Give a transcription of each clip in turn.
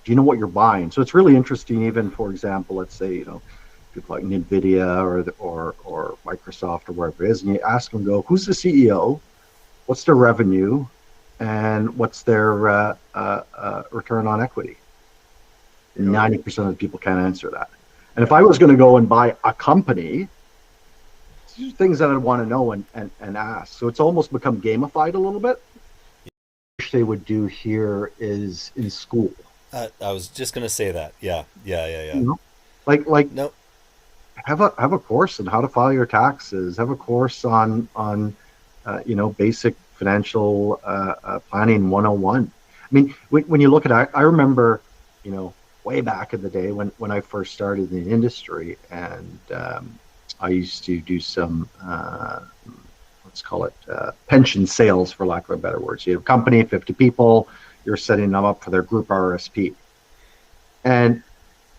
Do you know what you're buying? So it's really interesting. Even for example, let's say people like NVIDIA or Microsoft or wherever it is, and you ask them, go, who's the CEO? What's their revenue? And what's their return on equity? 90% of the people can't answer that. And if I was going to go and buy a company, these are things that I want to know and ask. So it's almost become gamified a little bit. What they would do here is in school. I was just going to say that. Yeah. Like No. have a course on how to file your taxes. Have a course on basic financial planning 101. I mean, when you look at it, I remember, way back in the day when I first started in the industry, and I used to do some, let's call it pension sales, for lack of a better word. So you have a company, 50 people, you're setting them up for their group RSP. And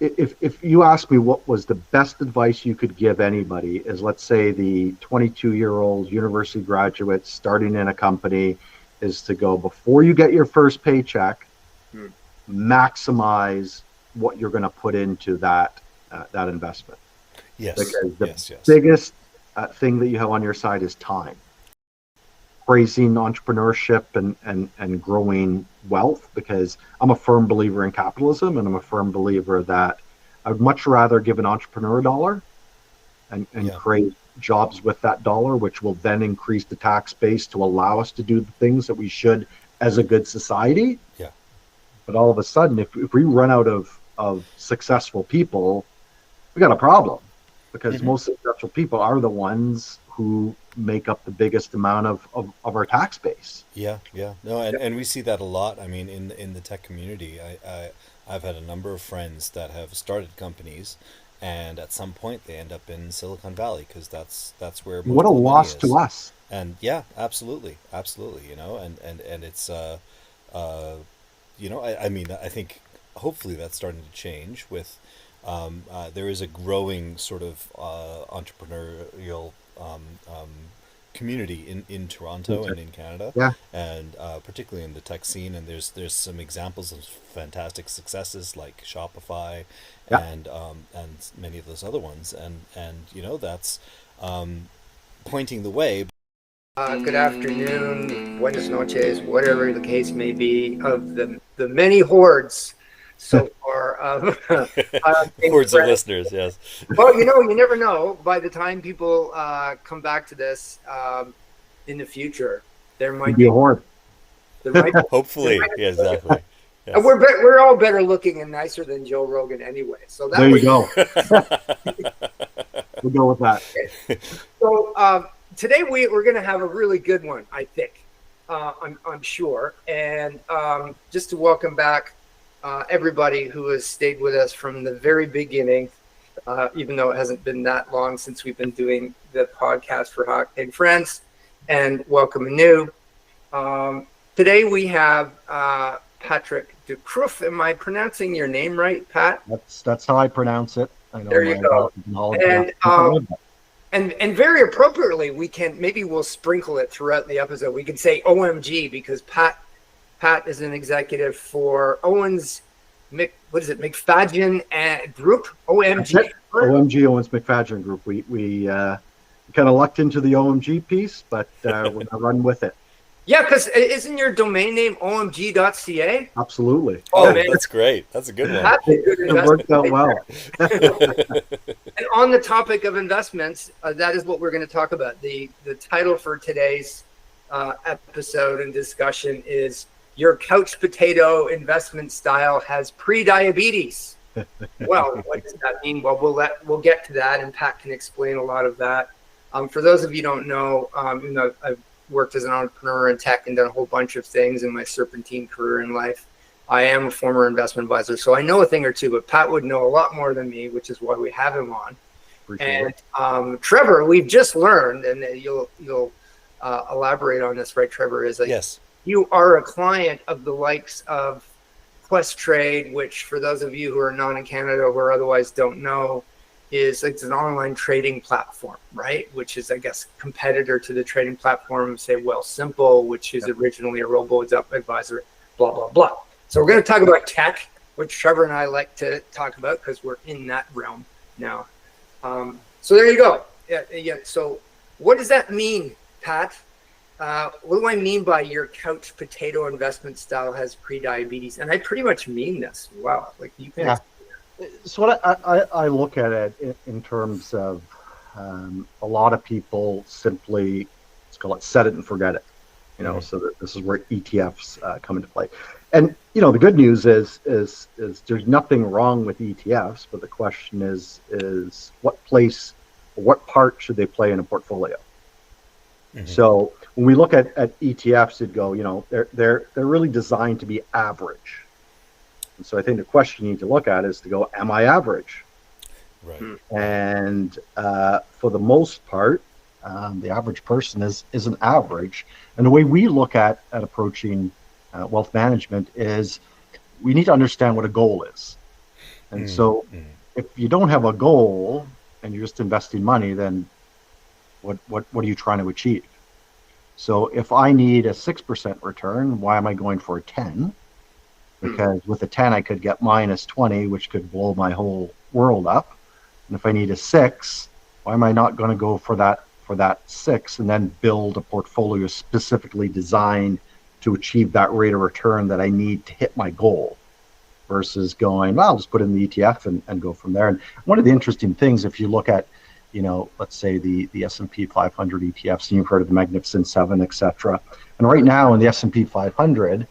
if you ask me what was the best advice you could give anybody is, let's say the 22-year-old university graduate starting in a company, is to go, before you get your first paycheck, maximize what you're going to put into that investment. Yes. Because the biggest thing that you have on your side is time. Praising entrepreneurship and growing wealth, because I'm a firm believer in capitalism, and I'm a firm believer that I'd much rather give an entrepreneur a dollar and create jobs with that dollar, which will then increase the tax base to allow us to do the things that we should as a good society. Yeah. But all of a sudden, if we run out of successful people, we got a problem, because most successful people are the ones who make up the biggest amount of our tax base. Yeah. No, and we see that a lot. I mean, in the tech community, I've had a number of friends that have started companies, and at some point they end up in Silicon Valley, because that's where most What a of the money loss is. to us. And yeah, absolutely, and it's I mean, I think hopefully that's starting to change with there is a growing sort of entrepreneurial community in Toronto and in Canada, Yeah. and particularly in the tech scene. And there's some examples of fantastic successes like Shopify, Yeah. and many of those other ones, and that's pointing the way. Good afternoon, buenas noches, whatever the case may be, of the many hordes so far of Hordes of listeners, yes. Well, you never know. By the time people come back to this in the future, there might be a horde. Hopefully, yeah, exactly. Yes. And we're all better looking and nicer than Joe Rogan anyway. So there you go. We'll go with that. So today we're going to have a really good one, I think. I'm sure. And just to welcome back everybody who has stayed with us from the very beginning, even though it hasn't been that long since we've been doing the podcast for Hawk and Friends, and welcome anew. Today we have Patrick de Kruyff. Am I pronouncing your name right, Pat? That's how I pronounce it. I know. There you go. And very appropriately, we'll sprinkle it throughout the episode. We can say OMG, because Pat is an executive for Owens McFadyen Group. OMG. OMG, Owens McFadyen Group. We kind of lucked into the OMG piece, but we're going to run with it. Yeah, because isn't your domain name omg.ca? Absolutely. Oh, man, that's great. That's a good one. That's a good it worked out well. And on the topic of investments, that is what we're going to talk about. The title for today's episode and discussion is "Your Couch Potato Investment Style Has Prediabetes." Well, what does that mean? Well, we'll get to that, and Pat can explain a lot of that. For those of you who don't know, I've worked as an entrepreneur in tech and done a whole bunch of things in my serpentine career in life. I am a former investment advisor, so I know a thing or two, but Pat would know a lot more than me, which is why we have him on. Appreciate it. Trevor, we've just learned, and you'll elaborate on this, right, Trevor, is that yes, you are a client of the likes of Questrade, which for those of you who are not in Canada or otherwise don't know, it's an online trading platform, right? Which is, I guess, competitor to the trading platform, say, Wealthsimple, which is originally a robo-advisor, blah, blah, blah. So we're going to talk about tech which Trevor and I like to talk about because we're in that realm now. So there you go. Yeah. So what does that mean, Pat? What do I mean by your couch potato investment style has pre-diabetes? And I pretty much mean this. Wow. Like you can. Yeah. So what I look at it in terms of a lot of people simply, let's call it set it and forget it. So that this is where ETFs come into play. And the good news is there's nothing wrong with ETFs, but the question is what place, or what part should they play in a portfolio? Mm-hmm. So when we look at ETFs, it'd go, they're really designed to be average. And so I think the question you need to look at is to go, am I average? Right. And for the most part, the average person isn't average. And the way we look at approaching wealth management is we need to understand what a goal is. And so if you don't have a goal and you're just investing money, then what are you trying to achieve? So if I need a 6% return, why am I going for a 10? Because with a 10, I could get minus 20, which could blow my whole world up. And if I need a 6, why am I not going to go for that 6 and then build a portfolio specifically designed to achieve that rate of return that I need to hit my goal, versus going, well, I'll just put it in the ETF and go from there. And one of the interesting things, if you look at, let's say the S&P 500 ETFs, and you've heard of the Magnificent Seven, et cetera. And right now in the S&P 500,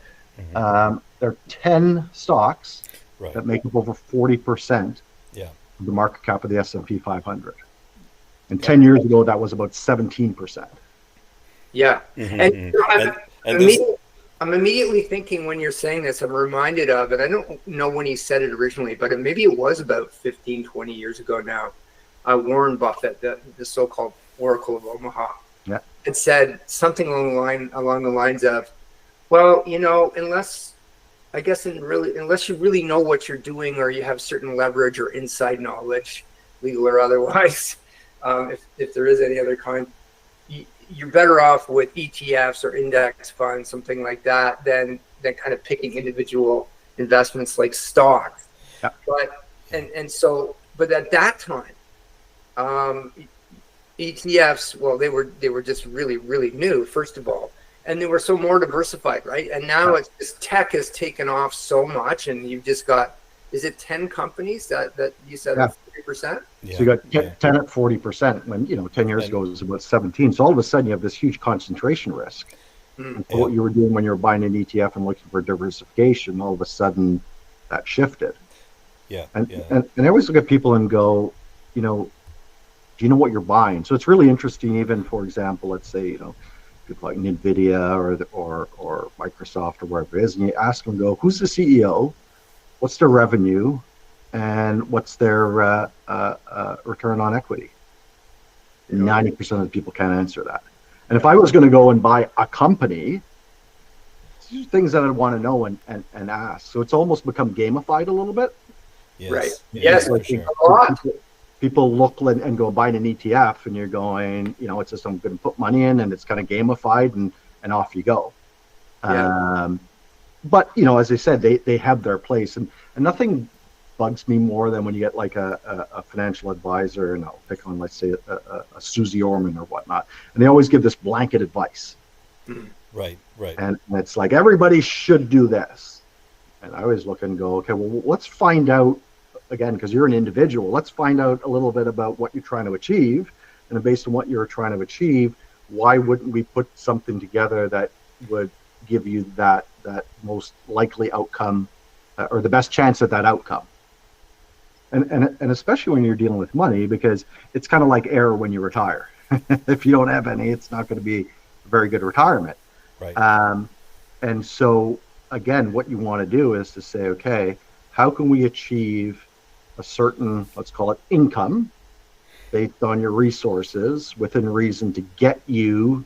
there are 10 stocks that make up over 40% of the market cap of the S&P 500. And 10 years ago, that was about 17%. Yeah. And I'm immediately thinking, when you're saying this, I'm reminded of, and I don't know when he said it originally, but maybe it was about 15, 20 years ago now, Warren Buffett, the so-called Oracle of Omaha, had said something along the lines of, well, unless you really know what you're doing, or you have certain leverage or inside knowledge, legal or otherwise, if there is any other kind, you're better off with ETFs or index funds, something like that, than kind of picking individual investments like stocks. Yeah. But at that time, ETFs, well, they were just really, really new, first of all, and they were so more diversified, right? And now it's just tech has taken off so much, and you've just got, is it 10 companies that you said are 40%? Yeah. So you got 10 at 40%, when 10 years ago it was about 17. So all of a sudden you have this huge concentration risk. What you were doing when you were buying an ETF and looking for diversification, all of a sudden that shifted. And I always look at people and go, do you know what you're buying? So it's really interesting. Even, for example, let's say people like NVIDIA or Microsoft or wherever it is, and you ask them, go, who's the CEO? What's their revenue? And what's their return on equity? 90% of the people can't answer that. And if I was going to go and buy a company, these are things that I'd want to know and ask. So it's almost become gamified a little bit. Yes. Right. Yes. For sure. People look and go buying an ETF, and you're going, it's just, I'm going to put money in, and it's kind of gamified, and off you go. But as I said, they have their place, and nothing bugs me more than when you get like a financial advisor, and I'll pick on, let's say, a Susie Orman or whatnot, and they always give this blanket advice. Right. And it's like, everybody should do this. And I always look and go, okay, well, let's find out, again, because you're an individual, let's find out a little bit about what you're trying to achieve. And based on what you're trying to achieve, why wouldn't we put something together that would give you that most likely outcome, or the best chance at that outcome? And especially when you're dealing with money, because it's kind of like air when you retire. If you don't have any, it's not going to be a very good retirement. Right. And so, again, what you want to do is to say, okay, how can we achieve a certain, let's call it income, based on your resources within reason to get you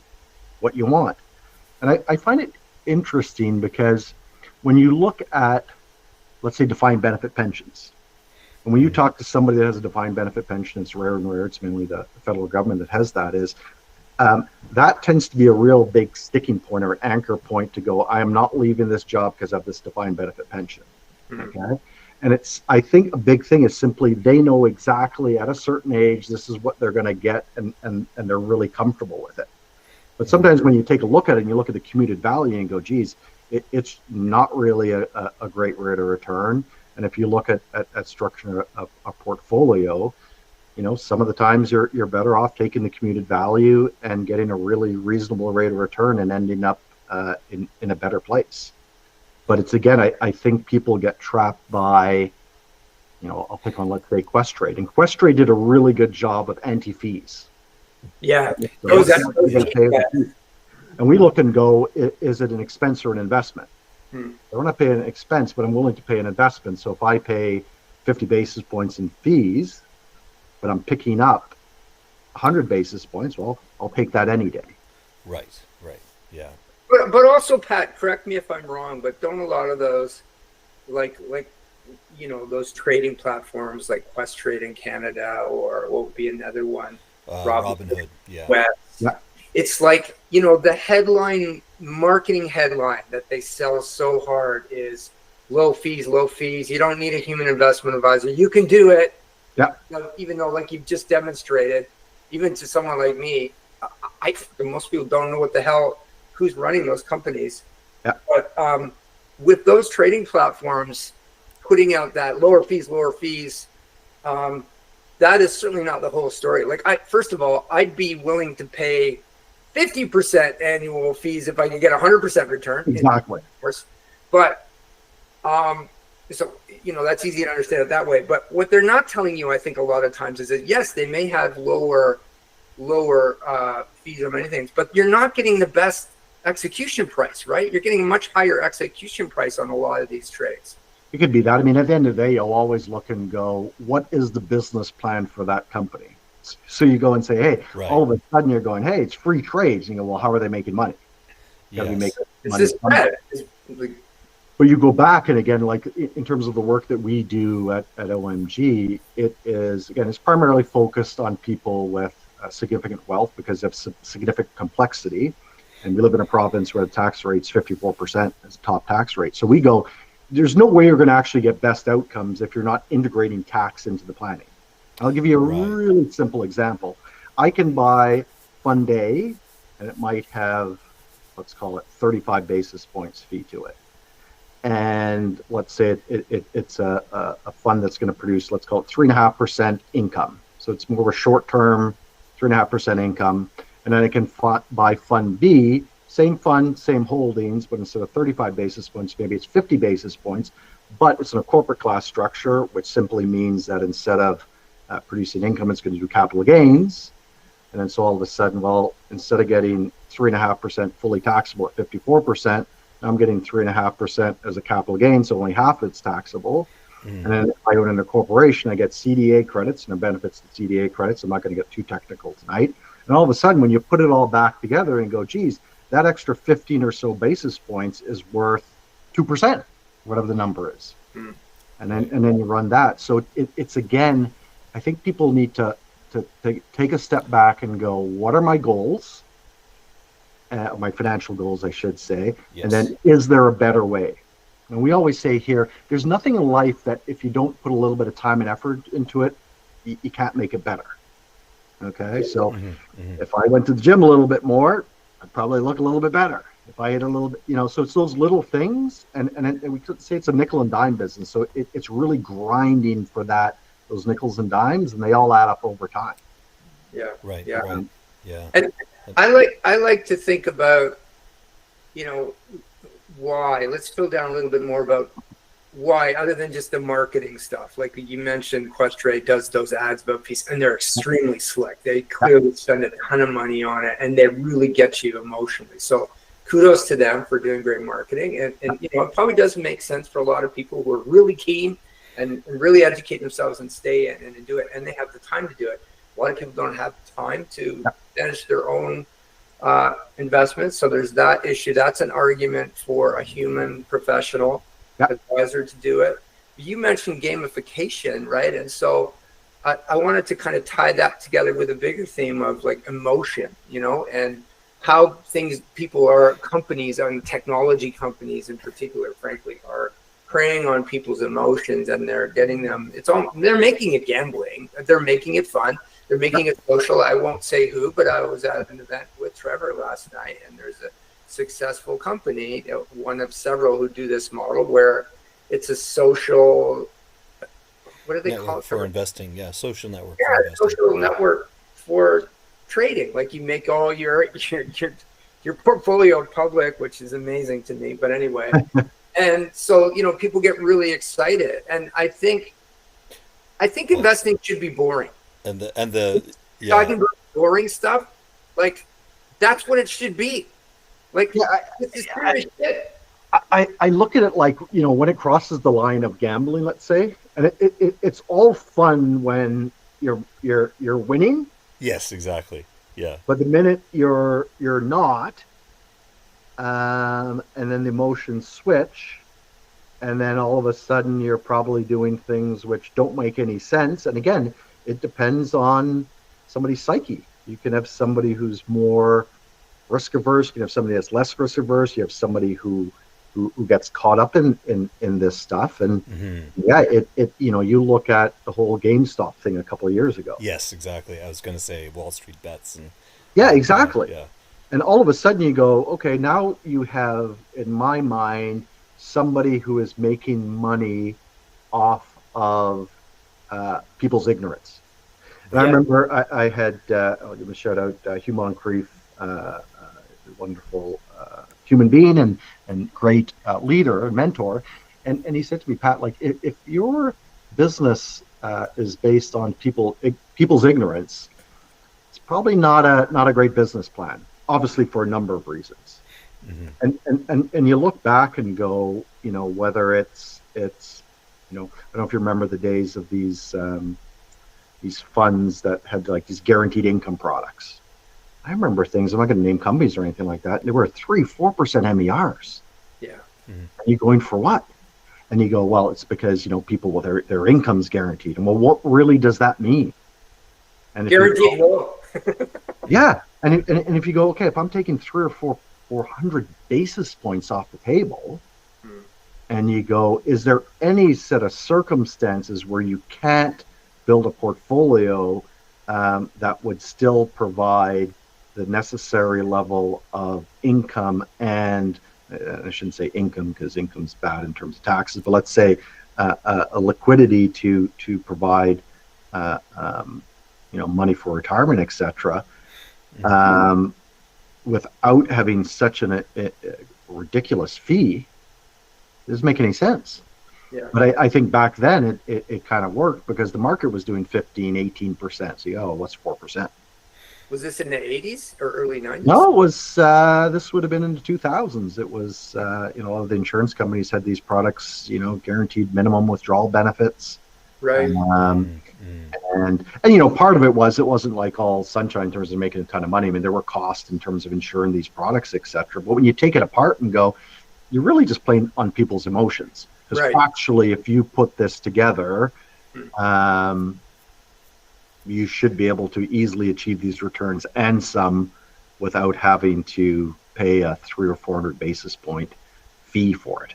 what you want? And I find it interesting because when you look at, let's say, defined benefit pensions, and when you talk to somebody that has a defined benefit pension, it's rare and rare, it's mainly the federal government that has that, is that tends to be a real big sticking point or an anchor point to go, I am not leaving this job because of this defined benefit pension. Okay. And I think a big thing is simply they know exactly at a certain age, this is what they're going to get, and they're really comfortable with it. But sometimes when you take a look at it and you look at the commuted value and go, geez, it's not really a great rate of return. And if you look at structuring a portfolio, some of the times you're better off taking the commuted value and getting a really reasonable rate of return and ending up in a better place. But it's, again, I think people get trapped by, I'll pick on, let's say, Questrade. And Questrade did a really good job of anti-fees. Yeah. And we look and go, is it an expense or an investment? I don't want to pay an expense, but I'm willing to pay an investment. So if I pay 50 basis points in fees, but I'm picking up 100 basis points, well, I'll take that any day. Right. Yeah. But also, Pat, correct me if I'm wrong, but don't a lot of those, like those trading platforms like Questrade in Canada, or what would be another one? Robinhood. Yeah. It's like, the marketing headline that they sell so hard is low fees. You don't need a human investment advisor. You can do it. Yeah. Even though, like you've just demonstrated, even to someone like me, most people don't know what the hell, who's running those companies. Yeah. But with those trading platforms putting out that lower fees, that is certainly not the whole story. Like, first of all, I'd be willing to pay 50% annual fees if I could get 100% return. Exactly. Of course. But, so, that's easy to understand it that way. But what they're not telling you, I think, a lot of times is that, yes, they may have lower fees on many things, but you're not getting the best execution price, right? You're getting a much higher execution price on a lot of these trades. It could be that. I mean, at the end of the day, you'll always look and go, what is the business plan for that company? So you go and say, hey, all of a sudden you're going, hey, it's free trades. And you go, well, how are they making money? Yes. This But you go back, and again, like in terms of the work that we do at OMG, it is, again, it's primarily focused on people with significant wealth because of significant complexity. And we live in a province where the tax rate's 54% is top tax rate. So we go, there's no way you're going to actually get best outcomes if you're not integrating tax into the planning. I'll give you a really simple example. I can buy Fund A, and it might have, let's call it 35 basis points fee to it. And let's say it's a fund that's going to produce, let's call it 3.5% income. So it's more of a short-term 3.5% income. And then I can buy Fund B, same fund, same holdings, but instead of 35 basis points, maybe it's 50 basis points, but it's in a corporate class structure, which simply means that instead of producing income, it's going to do capital gains. And then so all of a sudden, well, instead of getting 3.5% fully taxable at 54%, I'm getting 3.5% as a capital gain, so only half of it's taxable. And then if I own in a corporation, I get CDA credits, and the benefits to CDA credits. I'm not going to get too technical tonight. And all of a sudden, when you put it all back together and go, geez, that extra 15 or so basis points is worth 2%, whatever the number is. And then you run that. So it's again, I think people need to take a step back and go, what are my goals? My financial goals, I should say. Yes. And then, is there a better way? And we always say here, there's nothing in life that if you don't put a little bit of time and effort into it, you can't make it better. Okay, so if I went to the gym a little bit more, I'd probably look a little bit better. If I ate a little bit, so it's those little things, and we could say it's a nickel and dime business. So it's really grinding for those nickels and dimes, and they all add up over time. Yeah. Right. Yeah. Right. Yeah. And I like to think about, why. Let's drill down a little bit more about why, other than just the marketing stuff. Like you mentioned, Questrade does those ads about fees, and they're extremely slick. They clearly spend a ton of money on it, and they really get you emotionally. So kudos to them for doing great marketing. And it probably does make sense for a lot of people who are really keen and really educate themselves and stay in and do it, and they have the time to do it. A lot of people don't have time to manage their own investments. So there's that issue. That's an argument for a human professional advisor to do it. You mentioned gamification, right? And so I wanted to kind of tie that together with a bigger theme of like emotion, and how companies and technology companies in particular, frankly, are preying on people's emotions, and they're getting them. They're making it gambling. They're making it fun. They're making it social. I won't say who, but I was at an event with Trevor last night, and there's a successful company, one of several, who do this model where it's a social. What do they call it for investing? Yeah, social network. Yeah, social network for trading. Like you make all your portfolio public, which is amazing to me. But anyway, and so people get really excited, and I think investing should be boring. And the talking about boring stuff, like that's what it should be. Like this is serious shit. I look at it like, when it crosses the line of gambling, let's say, and it's all fun when you're winning. Yes, exactly. Yeah. But the minute you're not, and then the emotions switch, and then all of a sudden you're probably doing things which don't make any sense. And again, it depends on somebody's psyche. You can have somebody who's more risk averse. You can have somebody that's less risk averse. You have somebody who gets caught up in this stuff. And you look at the whole GameStop thing a couple of years ago. Yes, exactly. I was going to say Wall Street bets. And yeah, exactly. Yeah. And all of a sudden you go, okay, now you have, in my mind, somebody who is making money off of people's ignorance. And I remember I had, I'll give a shout out, McMullan Kruyff, wonderful human being and great leader and mentor. And he said to me, Pat, like if your business is based on people's ignorance, it's probably not a great business plan, obviously for a number of reasons. Mm-hmm. And you look back and go, whether it's I don't know if you remember the days of these funds that had like these guaranteed income products. I remember things, I'm not going to name companies or anything like that. They were 3-4% MERs. Yeah. Mm-hmm. And you're going for what? And you go, well, it's because, people with their income's guaranteed. And well, what really does that mean? And guaranteed low. Yeah. And if you go, okay, if I'm taking 300 or 400 basis points off the table, and you go, is there any set of circumstances where you can't build a portfolio that would still provide the necessary level of income, and I shouldn't say income because income's bad in terms of taxes, but let's say a liquidity to provide money for retirement, etc., without having such a ridiculous fee. It doesn't make any sense. Yeah. But I think back then it kind of worked because the market was doing 15-18%. So what's 4%? Was this in the 80s or early 90s? No, it was this would have been in the 2000s. It was a lot of the insurance companies had these products, guaranteed minimum withdrawal benefits. Right. And part of it wasn't like all sunshine in terms of making a ton of money. I mean, there were costs in terms of insuring these products, etc. But when you take it apart and go, you're really just playing on people's emotions. Because actually, if you put this together, you should be able to easily achieve these returns and some without having to pay a 300 or 400 basis point fee for it.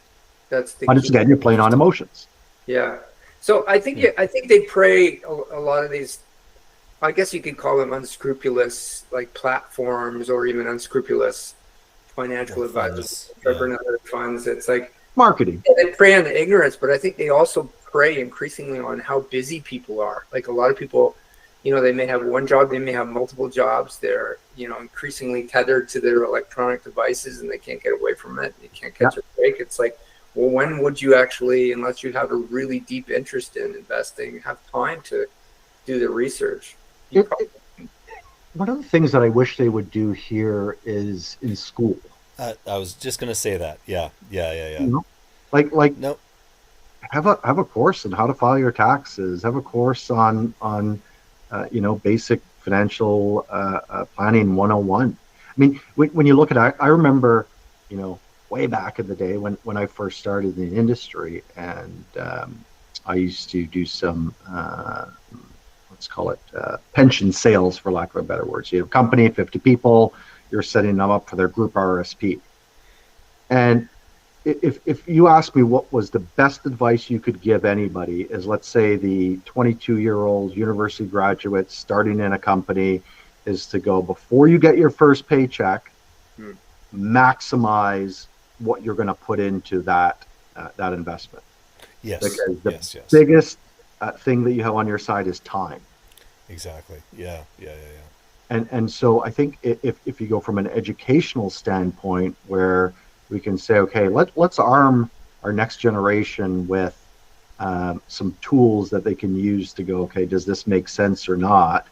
That's the but it's again, you're playing on emotions. Yeah. So I think they prey a lot of these. I guess you could call them unscrupulous, like platforms, or even unscrupulous financial advisors, and other funds. It's like marketing. They prey on the ignorance, but I think they also prey increasingly on how busy people are. Like a lot of people, they may have one job, they may have multiple jobs. They're, increasingly tethered to their electronic devices and they can't get away from it. They can't catch a break. It's like, well, when would you actually, unless you have a really deep interest in investing, have time to do the research? One of the things that I wish they would do here is in school. I was just going to say that. Yeah. Like nope. Have a course on how to file your taxes. Have a course on basic financial planning 101. I mean, when you look at it, I remember, way back in the day when I first started in the industry, and I used to do some let's call it pension sales, for lack of a better word. So you have a company, 50 people, you're setting them up for their group RSP. And if you ask me what was the best advice you could give anybody, is let's say the 22-year-old university graduate starting in a company, is to go, before you get your first paycheck, maximize what you're going to put into that investment. Yes. Because the yes. biggest thing that you have on your side is time. Exactly. Yeah. And so I think if you go from an educational standpoint, where we can say, okay, let's arm our next generation with some tools that they can use to go, okay, does this make sense or not?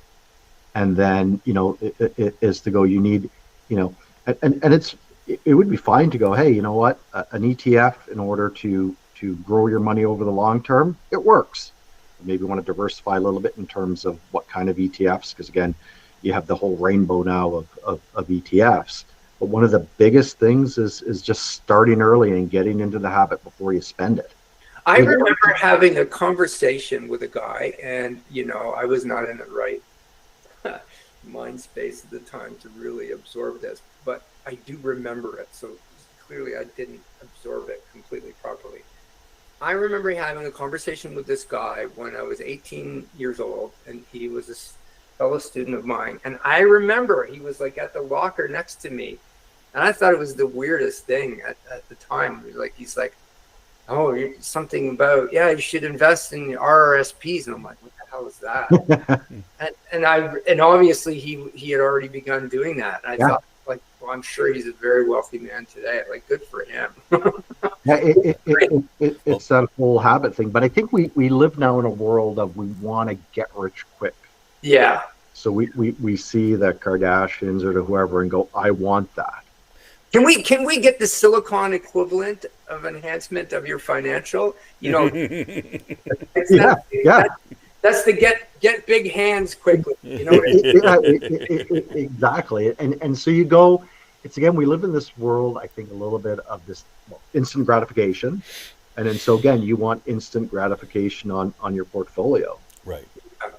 And then, it is to go, you need, and it would be fine to go, hey, you know what, an ETF, in order to grow your money over the long term, it works. Maybe want to diversify a little bit in terms of what kind of ETFs, because again, you have the whole rainbow now of ETFs. But one of the biggest things is just starting early and getting into the habit before you spend it. I remember having a conversation with a guy, and I was not in the right mind space at the time to really absorb this, but I do remember it. So clearly I didn't absorb it completely properly. I remember having a conversation with this guy when I was 18 years old, and he was a fellow student of mine. And I remember he was like at the locker next to me, and I thought it was the weirdest thing at the time. He's like, oh, something about, you should invest in RRSPs. And I'm like, what the hell is that? and obviously he had already begun doing that. And I thought, like, well, I'm sure he's a very wealthy man today. Like, good for him. It's that whole habit thing. But I think we live now in a world of, we want to get rich quick. Yeah. So we see the Kardashians or whoever and go, I want that. Can we get the Silicon equivalent of enhancement of your financial? That's the get big hands quickly. Exactly. And so you go, it's, again, we live in this world, I think, a little bit of this instant gratification. And then so again, you want instant gratification on your portfolio. Right.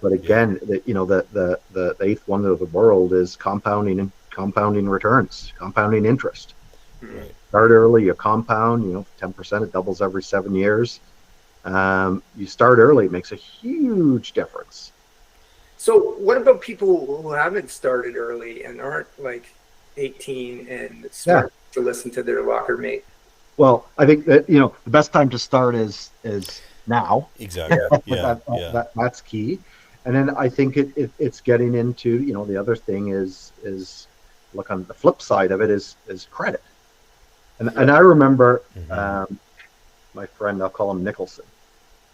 But again, the eighth wonder of the world is compounding returns, compounding interest. Right. Start early, you compound, 10%, it doubles every 7 years. You start early, it makes a huge difference. So what about people who haven't started early and aren't like 18 and smart to listen to their locker mate? Well, I think that, the best time to start is now. Exactly. That's key. And then I think it's getting into, the other thing is look, on the flip side of it is credit. And I remember my friend, I'll call him Nicholson,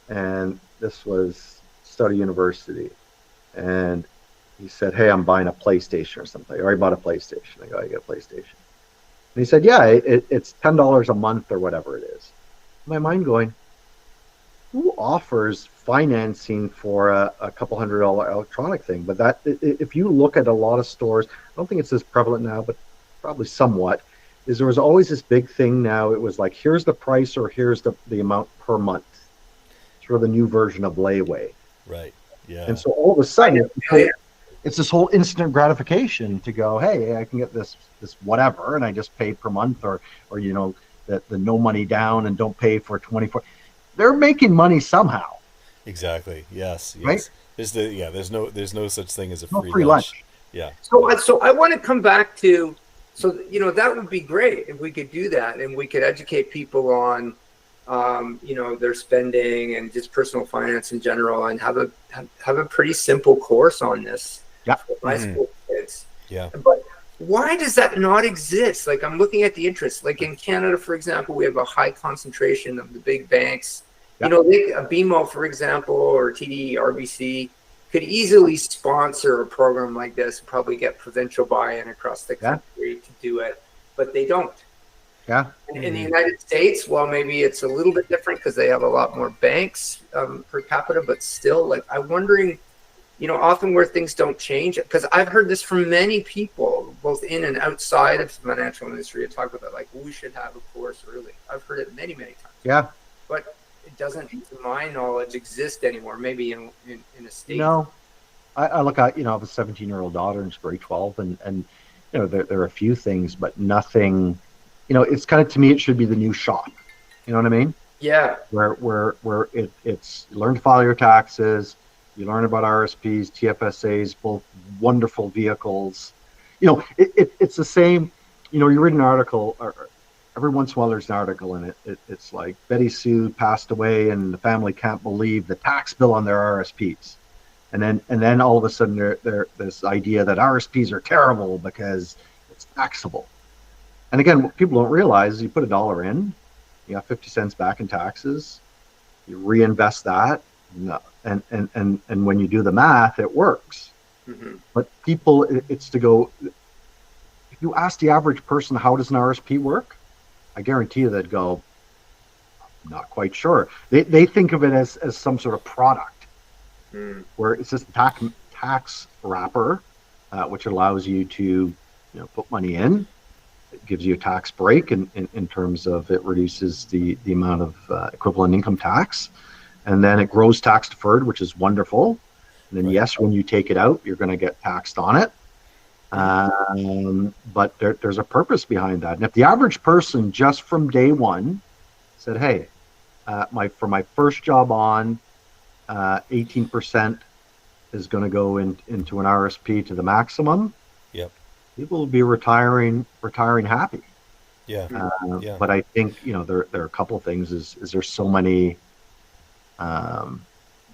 and this was Study University, and he said, hey, I'm buying a PlayStation or something. I already bought a PlayStation. I go, I get a PlayStation. And he said, yeah, it's $10 a month or whatever it is. My mind going, who offers financing for a couple $100 electronic thing? But that, if you look at a lot of stores, I don't think it's as prevalent now, but probably somewhat, is there was always this big thing now. It was like, here's the price or here's the amount per month. Sort of the new version of layaway. Right. Yeah. And so all of a sudden, it's this whole instant gratification to go, hey, I can get this whatever, and I just pay per month, or the no money down and don't pay for 24. They're making money somehow. Exactly. Yes. Right? There's no such thing as a free lunch. Yeah. So I want to come back to, that would be great if we could do that, and we could educate people on their spending and just personal finance in general, and have a pretty simple course on this for high school kids. Yeah. But why does that not exist? Like, I'm looking at the interest. Like in Canada, for example, we have a high concentration of the big banks. A BMO, for example, or TD, RBC could easily sponsor a program like this, probably get provincial buy-in across the country to do it, but they don't. Yeah. In the United States, well, maybe it's a little bit different because they have a lot more banks per capita, but still, like, I'm wondering, often where things don't change, because I've heard this from many people, both in and outside of the financial industry, to talk about, like, we should have a course early. I've heard it many, many times. Yeah. But it doesn't, to my knowledge, exist anymore, maybe in a state. No. I look at, I have a 17-year-old daughter in grade 12, and there are a few things, but nothing it's kind of, to me, it should be the new shop. You know what I mean? Yeah. Where it's you learn to file your taxes, you learn about RSPs, TFSAs, both wonderful vehicles. It's the same. You read an article, or every once in a while there's an article in it. It's like Betty Sue passed away and the family can't believe the tax bill on their RSPs. And then all of a sudden there's this idea that RSPs are terrible because it's taxable. And again, what people don't realize is you put $1 in, you got 50 cents back in taxes, you reinvest that, and when you do the math, it works. Mm-hmm. But people, it's to go, if you ask the average person, how does an RSP work? I guarantee you they'd go, I'm not quite sure. They think of it as some sort of product, where it's just a tax wrapper, which allows you to put money in. It gives you a tax break in terms of it reduces the amount of equivalent income tax. And then it grows tax deferred, which is wonderful. And then, Right. yes, when you take it out, you're going to get taxed on it. But there's a purpose behind that. And if the average person just from day one said, hey, for my first job on, 18% is going to go into an RSP to the maximum. Yep. People will be retiring happy. Yeah. Yeah. But I think there are a couple of things. Is there's so many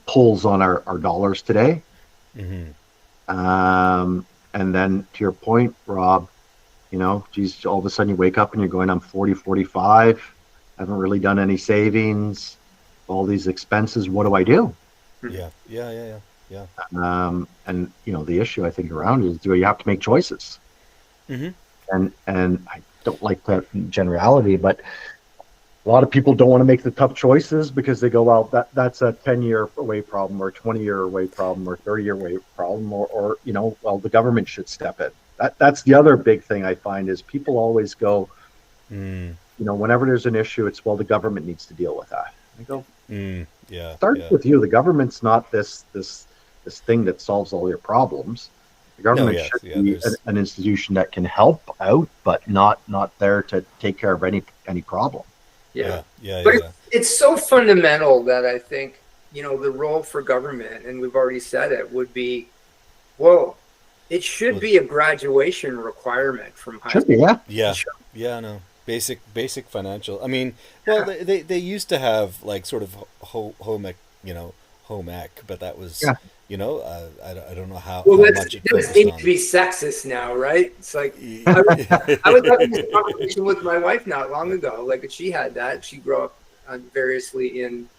pulls on our dollars today. Mm-hmm. And then to your point, Rob, geez, all of a sudden you wake up and you're going, I'm 40, 45, haven't really done any savings, all these expenses. What do I do? Yeah. And the issue I think around is, do you have to make choices? Mm-hmm. And I don't like that generality, but a lot of people don't want to make the tough choices because they go, well, that's a 10-year away problem, or 20-year away problem, or 30-year away problem, or well, the government should step in. That's the other big thing I find is people always go, whenever there's an issue, it's, well, the government needs to deal with that. I go, start with you. The government's not this thing that solves all your problems. The government should be an institution that can help out, but not there to take care of any problem. Yeah. But it's so fundamental that I think, the role for government, and we've already said it, would be, well, it should be a graduation requirement from high school. Yeah. No. Basic financial. I mean, well, they used to have like sort of home ec, but that was, I don't know how much it does seem to be sexist now, right? It's like, I was having this conversation with my wife not long ago. Like, she had that. She grew up variously in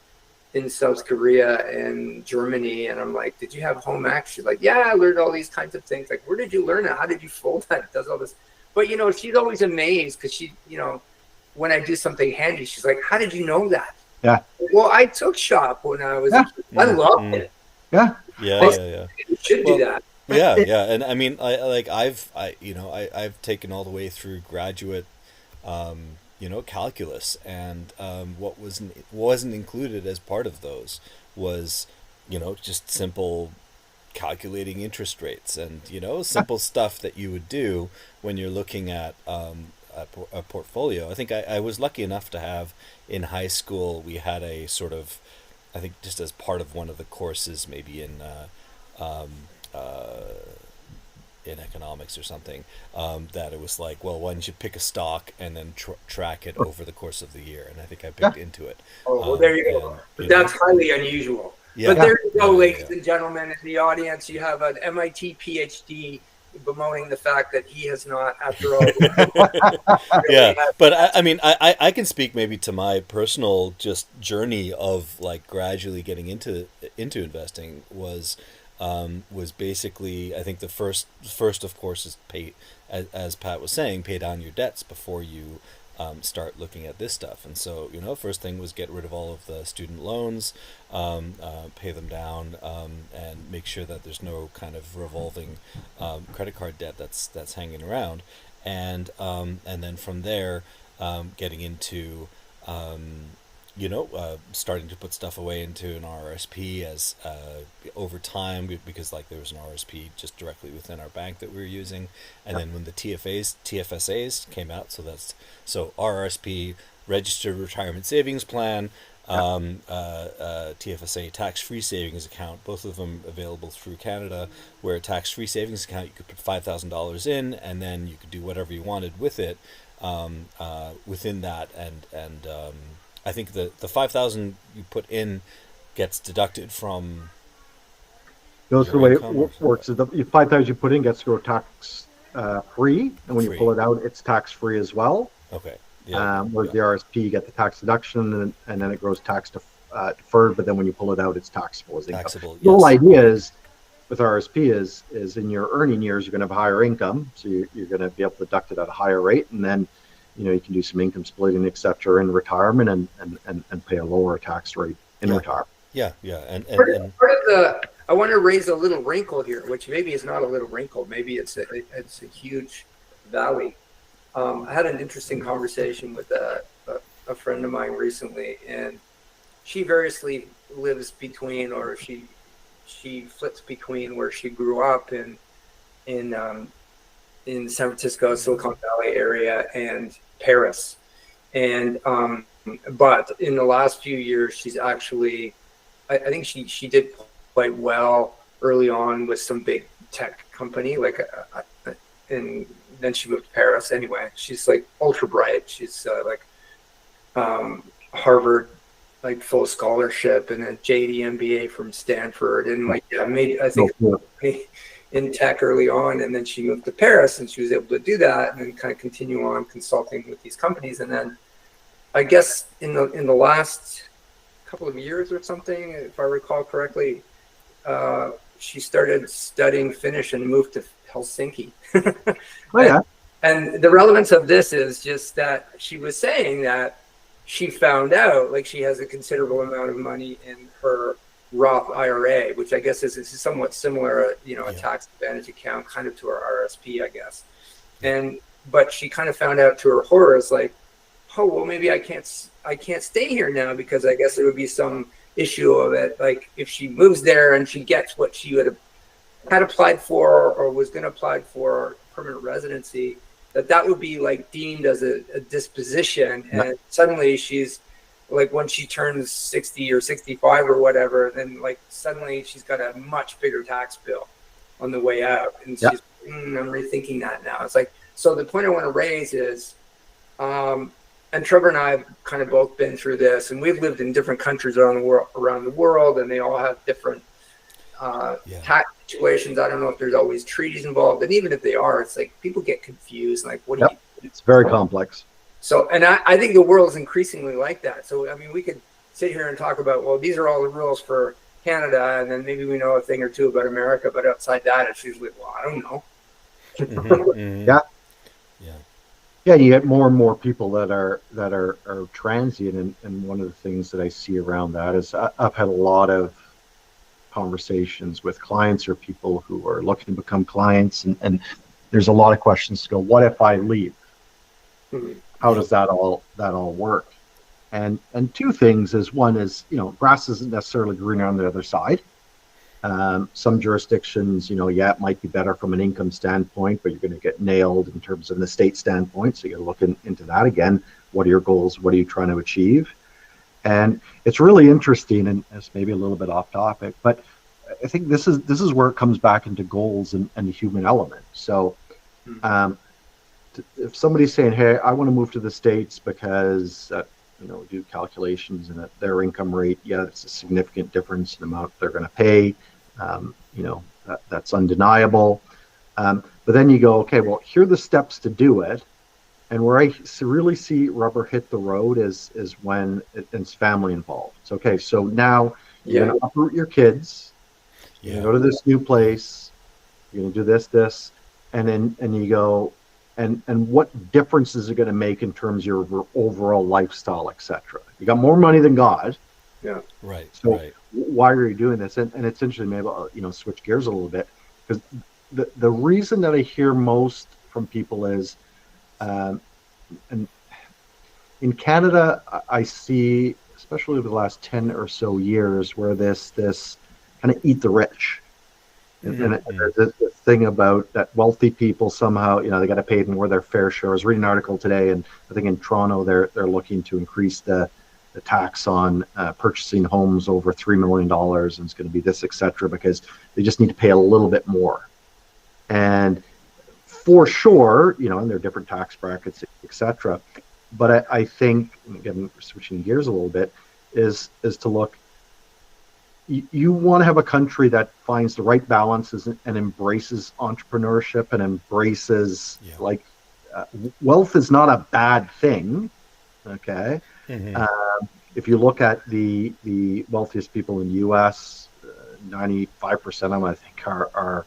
South Korea and Germany. And I'm like, did you have home ec? She's like, yeah, I learned all these kinds of things. Like, where did you learn it? How did you fold that? It does all this. But, she's always amazed because she, when I do something handy, she's like, how did you know that? Yeah. Well, I took shop when I was a kid. I loved it. Yeah. Yeah. You should do that. Yeah. And I mean, I've taken all the way through graduate, calculus, and what wasn't included as part of those was, just simple calculating interest rates and simple stuff that you would do when you're looking at a portfolio. I think I was lucky enough to have in high school, we had a sort of, I think just as part of one of the courses, maybe in economics or something, that it was like, well, why don't you pick a stock and then track it over the course of the year? And I think I picked into it. Oh, well, there you go. But that's highly unusual. Yeah. But there you go, ladies and gentlemen, in the audience, you have an MIT PhD bemoaning the fact that he has not, after all. But I mean, I can speak maybe to my personal just journey of like gradually getting into investing was basically, I think the first of course is pay, as Pat was saying, pay down your debts before you start looking at this stuff. And so, first thing was get rid of all of the student loans, pay them down, and make sure that there's no kind of revolving credit card debt that's hanging around. And then from there, getting into starting to put stuff away into an RSP as over time, because like there was an RSP just directly within our bank that we were using, and then when the TFSAs came out, so RRSP, registered retirement savings plan, TFSA tax-free savings account, both of them available through Canada, where a tax-free savings account you could put $5,000 in, and then you could do whatever you wanted with it within that, and I think the 5,000 you put in gets deducted from. Goes the way it works. The 5,000 you put in gets to go tax free, and when you pull it out, it's tax free as well. Okay. Yeah. Whereas the RSP, you get the tax deduction, and then it grows tax deferred. But then when you pull it out, it's taxable as income. Taxable. The whole idea is with RSP is in your earning years, you're going to have a higher income, so you're going to be able to deduct it at a higher rate, and then you can do some income splitting, et cetera, in retirement, and pay a lower tax rate in retirement. Yeah, and part of the, I want to raise a little wrinkle here, which maybe is not a little wrinkle, maybe it's a huge valley. I had an interesting conversation with a friend of mine recently, and she variously lives between, or she flips between where she grew up in San Francisco, Silicon Valley area, and Paris. And but in the last few years, she's actually, I think she did quite well early on with some big tech company, and then she moved to Paris. Anyway, she's like ultra bright. She's Harvard, like full scholarship, and a JD MBA from Stanford, and in tech early on. And then she moved to Paris, and she was able to do that, and then kind of continue on consulting with these companies. And then I guess in the last couple of years or something, if I recall correctly, she started studying Finnish and moved to Helsinki. Oh, yeah. And the relevance of this is just that she was saying that she found out like she has a considerable amount of money in her Roth IRA, which I guess is somewhat similar, a tax advantage account kind of to her RSP, I guess. But she kind of found out to her horror, is like, oh, well, maybe I can't stay here now, because I guess there would be some issue of it. Like if she moves there and she gets what she had applied for or was going to apply for permanent residency, that would be like deemed as a disposition. And suddenly she's like, when she turns 60 or 65 or whatever, then like suddenly she's got a much bigger tax bill on the way out. And she's, I'm rethinking that now. It's like, so the point I want to raise is, and Trevor and I have kind of both been through this, and we've lived in different countries around the world, and they all have different tax situations. I don't know if there's always treaties involved, and even if they are, it's like people get confused. Like, what do you? It's very complex. So, and I think the world is increasingly like that. So, I mean, we could sit here and talk about, well, these are all the rules for Canada, and then maybe we know a thing or two about America, but outside that, it's usually, well, I don't know. Yeah, you get more and more people that are transient, and one of the things that I see around that is I've had a lot of conversations with clients or people who are looking to become clients, and there's a lot of questions to go, what if I leave? How does that all work? And two things is, one is, grass isn't necessarily greener on the other side. Some jurisdictions, it might be better from an income standpoint, but you're going to get nailed in terms of an estate standpoint. So you got to look into that again. What are your goals? What are you trying to achieve? And it's really interesting, and it's maybe a little bit off topic, but I think this is where it comes back into goals and the human element. So if somebody's saying, hey, I want to move to the States because do calculations, and at their income rate, it's a significant difference in the amount they're going to pay. That's undeniable. But then you go, okay, well, here are the steps to do it. And where I really see rubber hit the road is when it's family involved. It's okay. So now you're going to uproot your kids. You're going to go to this new place. You're going to do this, and you go, and what difference is it going to make in terms of your overall lifestyle, etc. You got more money than God. Yeah. Right. So why are you doing this? And it's interesting. Maybe I'll switch gears a little bit, because the reason that I hear most from people is, and in Canada, I see especially over the last 10 or so years, where this kind of eat the rich. And there's this thing about that wealthy people somehow, they got to pay more their fair share. I was reading an article today, and I think in Toronto they're looking to increase the tax on purchasing homes over $3 million, and it's going to be this, etc., because they just need to pay a little bit more. And for sure, and there are different tax brackets, etc. But I think, again, switching gears a little bit, is to look. You want to have a country that finds the right balances and embraces entrepreneurship and embraces wealth is not a bad thing. Okay. If you look at the wealthiest people in the U.S., 95% of them, I think, are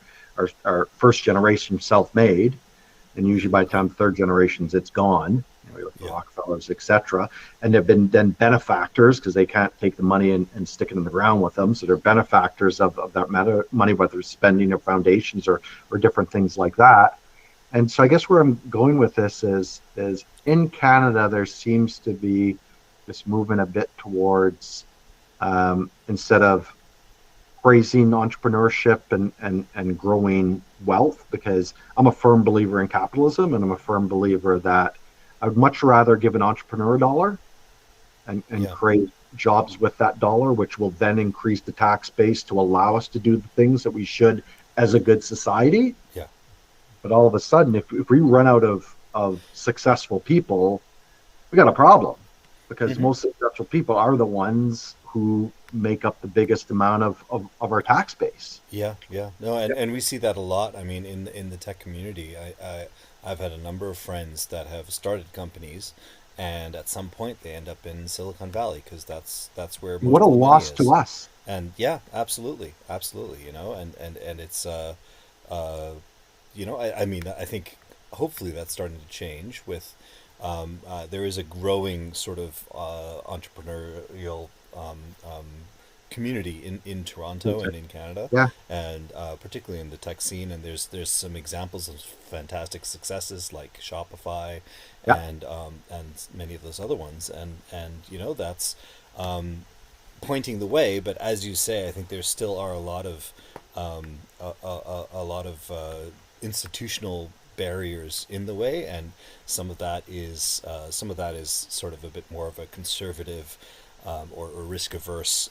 first generation self-made, and usually by the time third generations, it's gone. The Rockefellers, etc., and they've been then benefactors because they can't take the money and stick it in the ground with them. So they're benefactors of that money, whether it's spending or foundations or different things like that. And so I guess where I'm going with this is in Canada, there seems to be this movement a bit towards instead of praising entrepreneurship and growing wealth, because I'm a firm believer in capitalism, and I'm a firm believer that I would much rather give an entrepreneur a dollar and create jobs with that dollar, which will then increase the tax base to allow us to do the things that we should as a good society. Yeah. But all of a sudden, if we run out of successful people, we got a problem, because most successful people are the ones who make up the biggest amount of our tax base. No, and we see that a lot. I mean, in the tech community, I've had a number of friends that have started companies, and at some point they end up in Silicon Valley, because that's where most what a of the money loss is. to us. And absolutely, and it's I mean, I think hopefully that's starting to change with there is a growing sort of entrepreneurial community in Toronto and in Canada, and particularly in the tech scene. And there's some examples of fantastic successes like Shopify and many of those other ones, and that's pointing the way. But as you say, I think there still are a lot of institutional barriers in the way, and some of that is sort of a bit more of a conservative or risk averse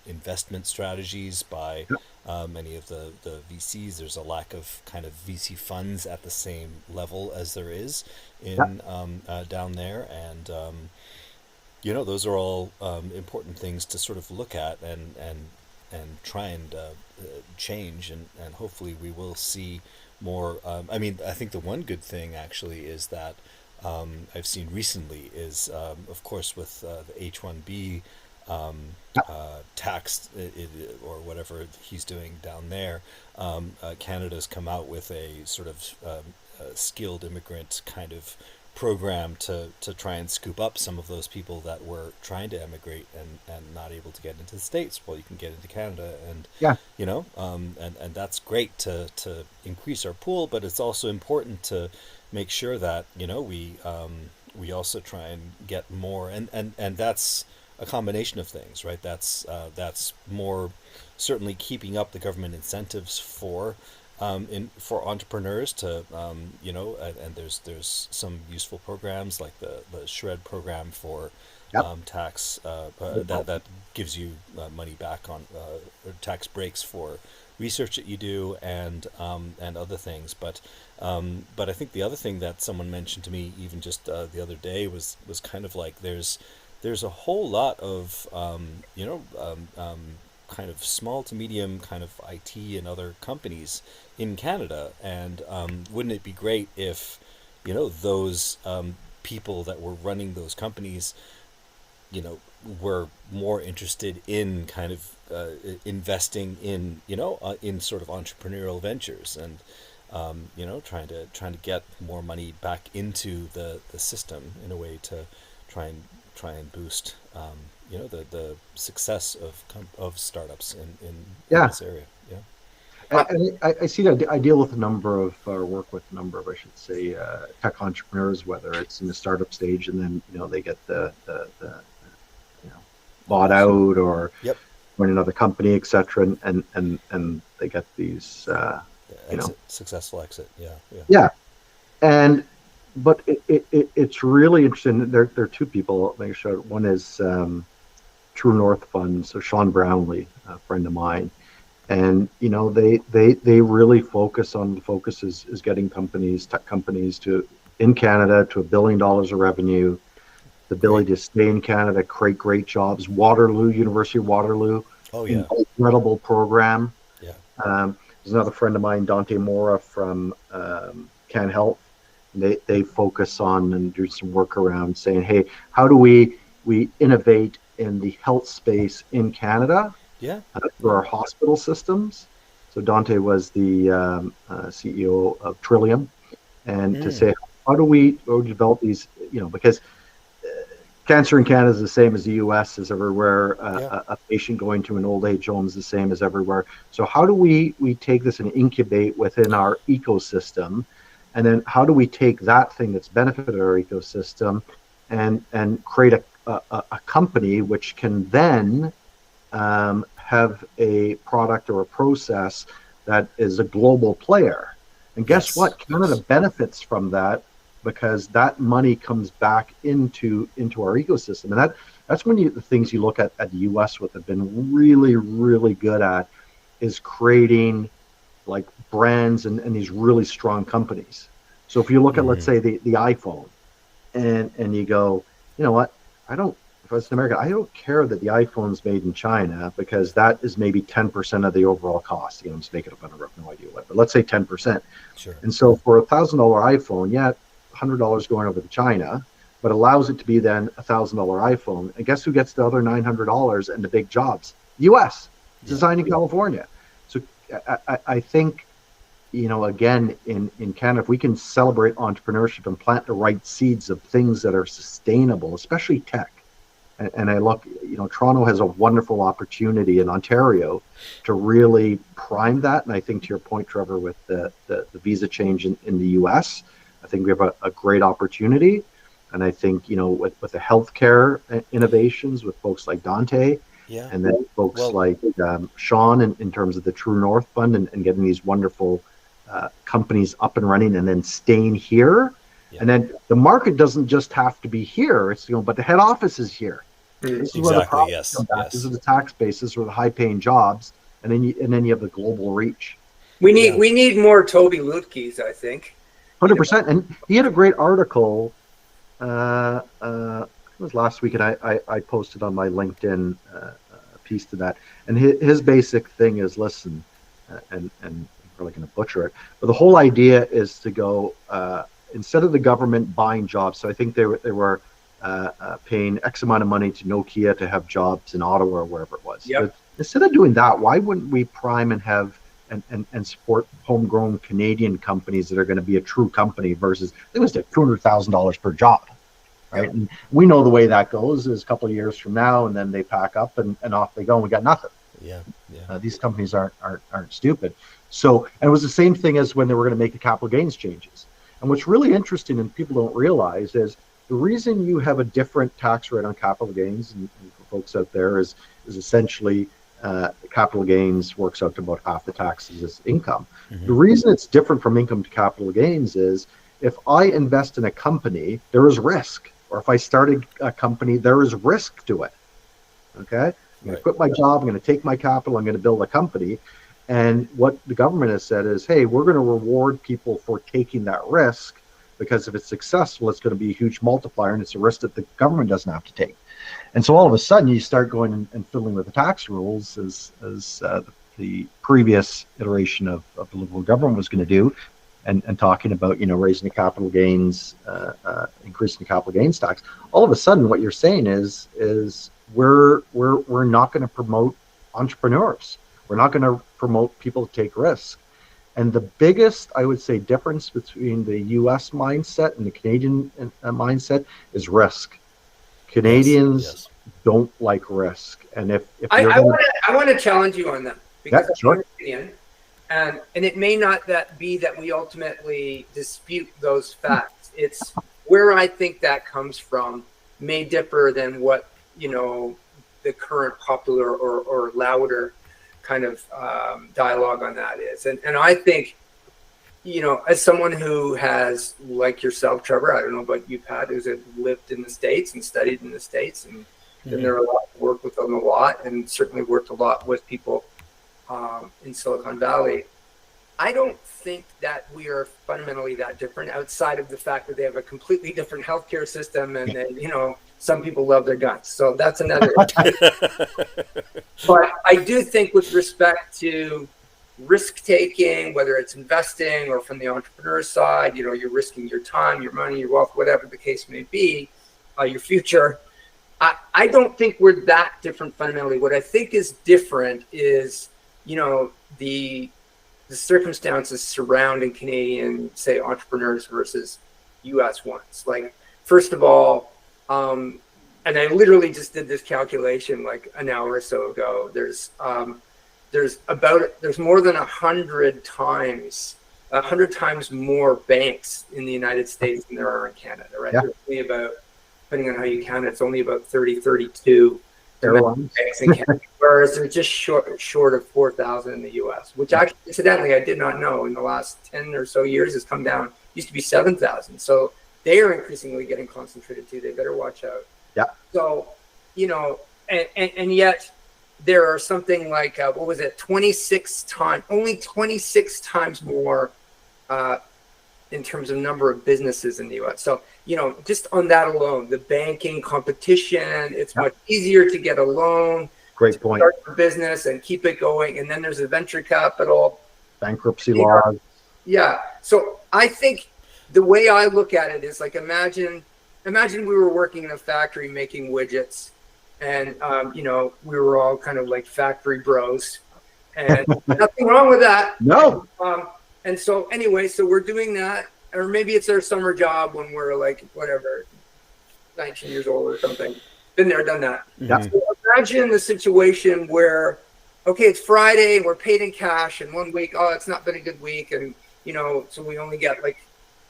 investment strategies by many of the VCs. There's a lack of kind of VC funds at the same level as there is in down there, and those are all important things to sort of look at and try and change, and hopefully we will see more. I mean, I think the one good thing actually is that I've seen recently is, of course, with the H-1B tax or whatever he's doing down there, Canada's come out with a sort of skilled immigrant kind of program to try and scoop up some of those people that were trying to emigrate and not able to get into the States. Well, you can get into Canada, and and that's great to increase our pool, but it's also important to make sure that we also try and get more, and that's a combination of things, right? That's more certainly keeping up the government incentives for entrepreneurs to and there's some useful programs like the SHRED program for tax that gives you money back on or tax breaks for research that you do, and other things. But I think the other thing that someone mentioned to me even just the other day was kind of like there's a whole lot of kind of small to medium kind of IT and other companies in Canada, and wouldn't it be great if those people that were running those companies were more interested in kind of investing in in sort of entrepreneurial ventures, and trying to get more money back into the system in a way to try and boost the success of startups in this area. I see that. I deal with a number of, or work with a number of, I should say, tech entrepreneurs, whether it's in the startup stage and then they get the bought out or Yep. join another company, etc. And they get these, Exit, successful exit. Yeah. Yeah. yeah. And but it's really interesting. There are two people. Make sure one is True North Fund. So Sean Brownlee, a friend of mine, and they really focus on, the focus is getting tech companies to, in Canada, to $1 billion of revenue, the ability to stay in Canada, create great jobs. Waterloo, University of Waterloo, Oh yeah. incredible program. Yeah. There's another friend of mine, Dante Mora from Can Health. They focus on and do some work around saying, hey, how do we innovate in the health space in Canada? Yeah. Through our hospital systems. So Dante was the CEO of Trillium, and to say, how do we develop these? Because cancer in Canada is the same as the U.S. is everywhere. A patient going to an old age home is the same as everywhere. So how do we take this and incubate within our ecosystem? And then how do we take that thing that's benefited our ecosystem and create a company which can then have a product or a process that is a global player? And guess what? Canada benefits from that, because that money comes back into our ecosystem. And that's when the things you look at the US, what they've been really, really good at is creating like brands and these really strong companies. So if you look at, let's say, the iPhone, and you go, you know what, if I was in America, I don't care that the iPhone's made in China, because that is maybe 10% of the overall cost. I'm just making up, I have no idea what, but let's say 10%. Sure. And so for a $1,000 iPhone, $100 going over to China, but allows it to be then a $1,000 iPhone. And guess who gets the other $900 and the big jobs? U.S. designed in California. So I think, again, in Canada, if we can celebrate entrepreneurship and plant the right seeds of things that are sustainable, especially tech. And I look, Toronto has a wonderful opportunity in Ontario to really prime that. And I think, to your point, Trevor, with the visa change in the U.S., I think we have a great opportunity. And I think, with the healthcare innovations with folks like Dante, and then folks like Sean in terms of the True North Fund and getting these wonderful companies up and running and then staying here. Yeah. And then the market doesn't just have to be here. It's but the head office is here. This is where the profits come back. This is the tax base. This is where the high-paying jobs, and then you have the global reach. We need more Toby Lutkes, I think. 100%. And he had a great article. It was last week, and I posted on my LinkedIn a piece to that. And his basic thing is, listen, and I'm probably going to butcher it, but the whole idea is to go. Instead of the government buying jobs, so I think they were paying X amount of money to Nokia to have jobs in Ottawa or wherever it was. But instead of doing that, why wouldn't we prime and have and support homegrown Canadian companies that are going to be a true company versus, it was $200,000 per job, right? And we know the way that goes is a couple of years from now, and then they pack up and off they go, and we got nothing. These companies aren't stupid. So, and it was the same thing as when they were going to make the capital gains changes. And what's really interesting and people don't realize is the reason you have a different tax rate on capital gains, and for folks out there, is essentially capital gains works out to about half the taxes as income. The reason it's different from income to capital gains is if I invest in a company, there is risk. Or if I started a company, there is risk to it. Okay? I'm going to quit my job, I'm going to take my capital, I'm going to build a company. And what the government has said is, hey, we're going to reward people for taking that risk, because if it's successful, it's going to be a huge multiplier, and it's a risk that the government doesn't have to take. And so all of a sudden, you start going and fiddling with the tax rules as the previous iteration of the Liberal government was going to do, and talking about raising the capital gains, increasing the capital gains tax. All of a sudden, what you're saying is we're not going to promote entrepreneurs. We're not going to promote people to take risks. And the biggest, I would say, difference between the U.S. mindset and the Canadian mindset is risk. Canadians don't like risk. And if I want to challenge you on that, because and it may not be that we ultimately dispute those facts. It's where I think that comes from may differ than what the current popular or louder kind of dialogue on that is. And I think, as someone who has, like yourself, Trevor, I don't know about you, Pat, who's lived in the States and studied in the States, and been there a lot, worked with them a lot, and certainly worked a lot with people in Silicon Valley. I don't think that we are fundamentally that different, outside of the fact that they have a completely different healthcare system, and then, some people love their guns. So that's another. But I do think, with respect to risk taking, whether it's investing or from the entrepreneur side, you're risking your time, your money, your wealth, whatever the case may be, your future. I don't think we're that different fundamentally. What I think is different is, the circumstances surrounding Canadian, say, entrepreneurs versus U.S. ones. Like, first of all, and I literally just did this calculation like an hour or so ago. There's more than 100 times more banks in the United States than there are in Canada, right? Yeah. There's only about, depending on how you count it, it's only about 32 banks in Canada, whereas they're just short of 4,000 in the U.S., which actually, incidentally, I did not know in the last 10 or so years has come down. It used to be 7,000. So they are increasingly getting concentrated too. They better watch out. Yeah. So, and yet there are something like, 26 times more in terms of number of businesses in the U.S. So, just on that alone, the banking competition, it's much easier to get a loan. Great point. Start a business and keep it going. And then there's the venture capital. Bankruptcy laws. Yeah. So I think the way I look at it is like, imagine we were working in a factory making widgets, and, we were all kind of like factory bros, and nothing wrong with that. No. And so anyway, so we're doing that, or maybe it's our summer job when we're like, whatever, 19 years old or something. Been there, done that. Yeah. So imagine the situation where, okay, it's Friday and we're paid in cash, and 1 week, it's not been a good week. And, so we only get like,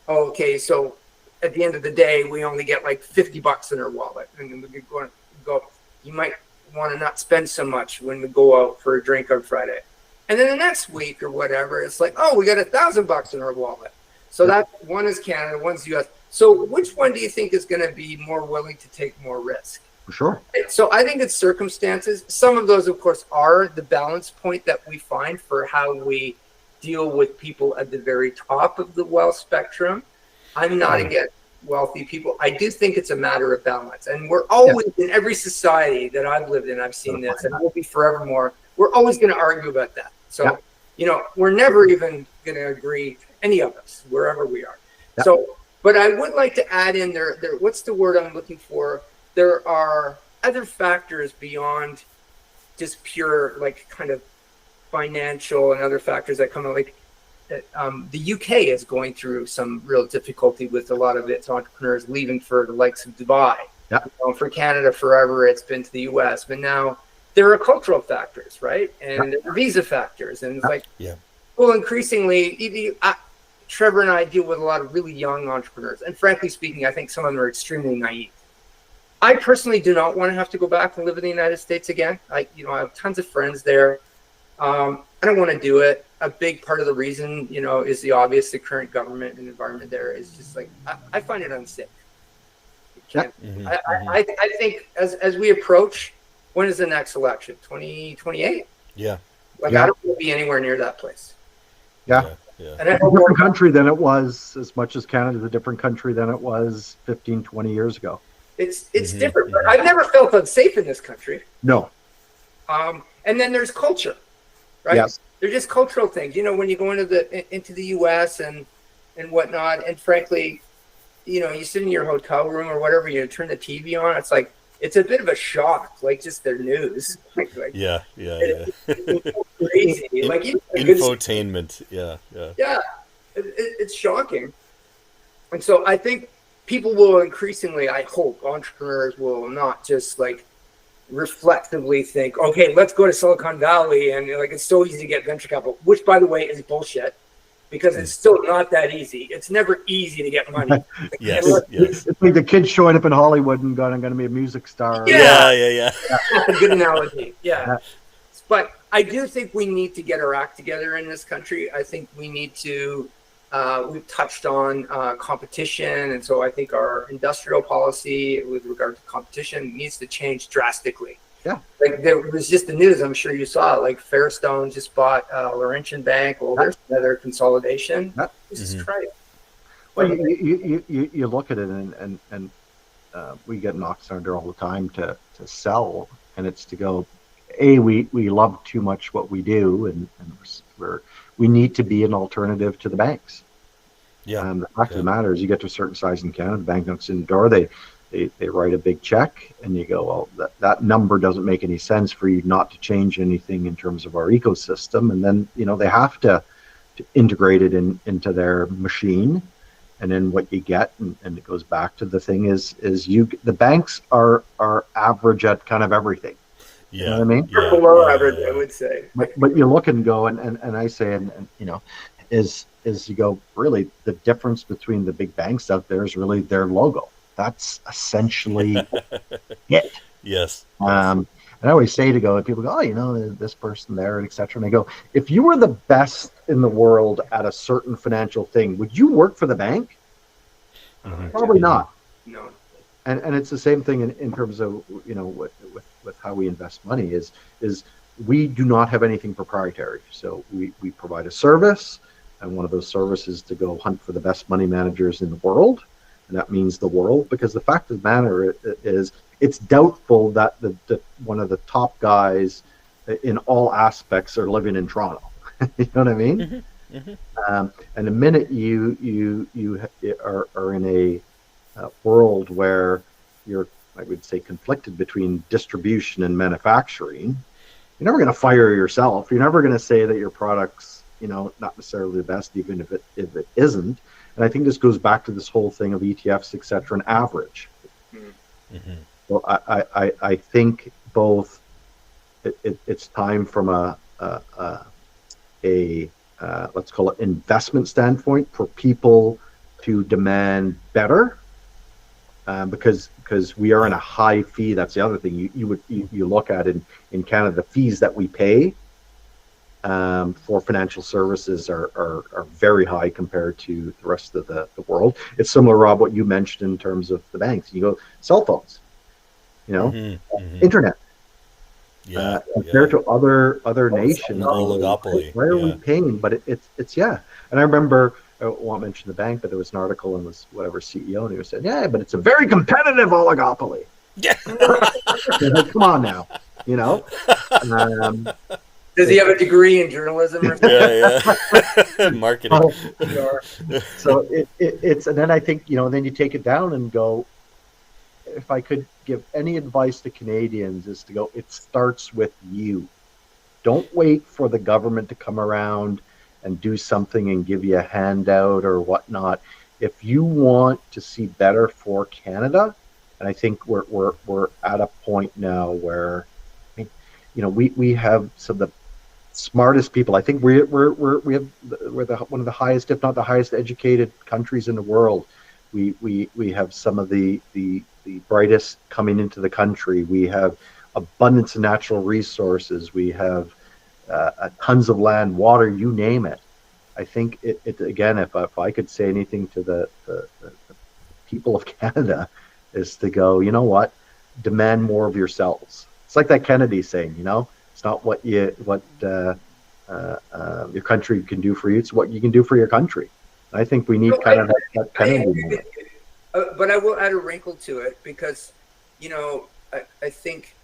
so at the end of the day, we only get like $50 in our wallet. And then we could go, you might want to not spend so much when we go out for a drink on Friday. And then the next week or whatever, it's like, we got $1,000 in our wallet. So that one is Canada, one's US. So which one do you think is going to be more willing to take more risk? For sure. So I think it's circumstances. Some of those, of course, are the balance point that we find for how we deal with people at the very top of the wealth spectrum. I'm not against wealthy people. I do think it's a matter of balance. And we're always, in every society that I've lived in, I've seen this, and will be forevermore, we're always going to argue about that. So, we're never even going to agree, any of us, wherever we are. Yeah. So, but I would like to add in there, what's the word I'm looking for? There are other factors beyond just pure, like, kind of financial and other factors that come out. Like, the UK is going through some real difficulty with a lot of its entrepreneurs leaving for the likes of Dubai. Yeah. For Canada, forever it's been to the US, but now there are cultural factors, right? And there are visa factors, and it's like, well, increasingly, Trevor and I deal with a lot of really young entrepreneurs, and frankly speaking, I think some of them are extremely naive. I personally do not want to have to go back and live in the United States again. I have tons of friends there. I don't want to do it. A big part of the reason, is the obvious. The current government and environment there is just like, I find it unsafe. I think as we approach, when is the next election? 2028? Yeah. I don't want to be anywhere near that place. Yeah. And it's a different country than it was, as much as Canada's a different country than it was 15, 20 years ago. It's different. But I've never felt unsafe in this country. No. And then there's culture, right? Yes. They're just cultural things. When you go into the US and whatnot, and frankly, you sit in your hotel room or whatever, you turn the TV on, it's like, it's a bit of a shock, like just their news. It's crazy. Like infotainment. Yeah. It's shocking. And so I think people will increasingly, I hope entrepreneurs will not just like reflexively think, okay, let's go to Silicon Valley, and like it's so easy to get venture capital, which by the way is bullshit. because it's still not that easy. It's never easy to get money. Yes, yes. It's like the kid showing up in Hollywood and going, I'm going to be a music star. Yeah. Good analogy. Yeah. But I do think we need to get our act together in this country. I think we need to, we've touched on competition. And so I think our industrial policy with regard to competition needs to change drastically. Yeah. Like there was just the news, I'm sure you saw it, like Fairstone just bought Laurentian Bank. Well, there's another consolidation. This is crazy. Well, you look at it and we get knocks under all the time to sell, and it's to go, we love too much what we do, and we need to be an alternative to the banks. Yeah. The fact of the matter is, you get to a certain size in Canada, the bank knocks in the door, they write a big check, and you go, well, that number doesn't make any sense for you not to change anything in terms of our ecosystem. And then, they have to integrate it into their machine. And then what you get, and it goes back to the thing is the banks are average at kind of everything. Yeah. You know what I mean? Or below average, I would say. But you look and go, and I say, is you go, really, the difference between the big banks out there is really their logo. That's essentially it. Yes. And I always say people go, this person there, and et cetera. And I go, if you were the best in the world at a certain financial thing, would you work for the bank? Probably not. No. And it's the same thing in terms of, with how we invest money is we do not have anything proprietary. So we provide a service, and one of those services to go hunt for the best money managers in the world. And that means the world, because the fact of the matter is it's doubtful that the one of the top guys in all aspects are living in Toronto. You know what I mean? And the minute you are in a world where you're, I would say, conflicted between distribution and manufacturing, you're never going to fire yourself. You're never going to say that your product's, not necessarily the best, even if it isn't. And I think this goes back to this whole thing of ETFs, et cetera, and average. So I think both it's time from a let's call it investment standpoint for people to demand better, because we are in a high fee. That's the other thing you look at in Canada. The fees that we pay for financial services are very high compared to the rest of the world. It's similar, Rob, what you mentioned in terms of the banks. You go, cell phones, internet. Compared to other nations, oligopoly. Why are we paying? But it's And I remember, I won't mention the bank, but there was an article and was whatever CEO, and he was saying, but it's a very competitive oligopoly. Yeah. Like, come on now, Does he have a degree in journalism or something? Marketing. So it's, and then I think, then you take it down and go, if I could give any advice to Canadians, is to go, it starts with you. Don't wait for the government to come around and do something and give you a handout or whatnot. If you want to see better for Canada, and I think we're at a point now where, we have some of the smartest people. I think we're one of the highest, if not the highest, educated countries in the world. We have some of the brightest coming into the country. We have abundance of natural resources. We have tons of land, water, you name it. I think it again, if I could say anything to the people of Canada, is to go, you know what, demand more of yourselves. It's like that Kennedy saying, it's not what your country can do for you, it's what you can do for your country. I think we need kind of that Kennedy. But I will add a wrinkle to it, because, I think,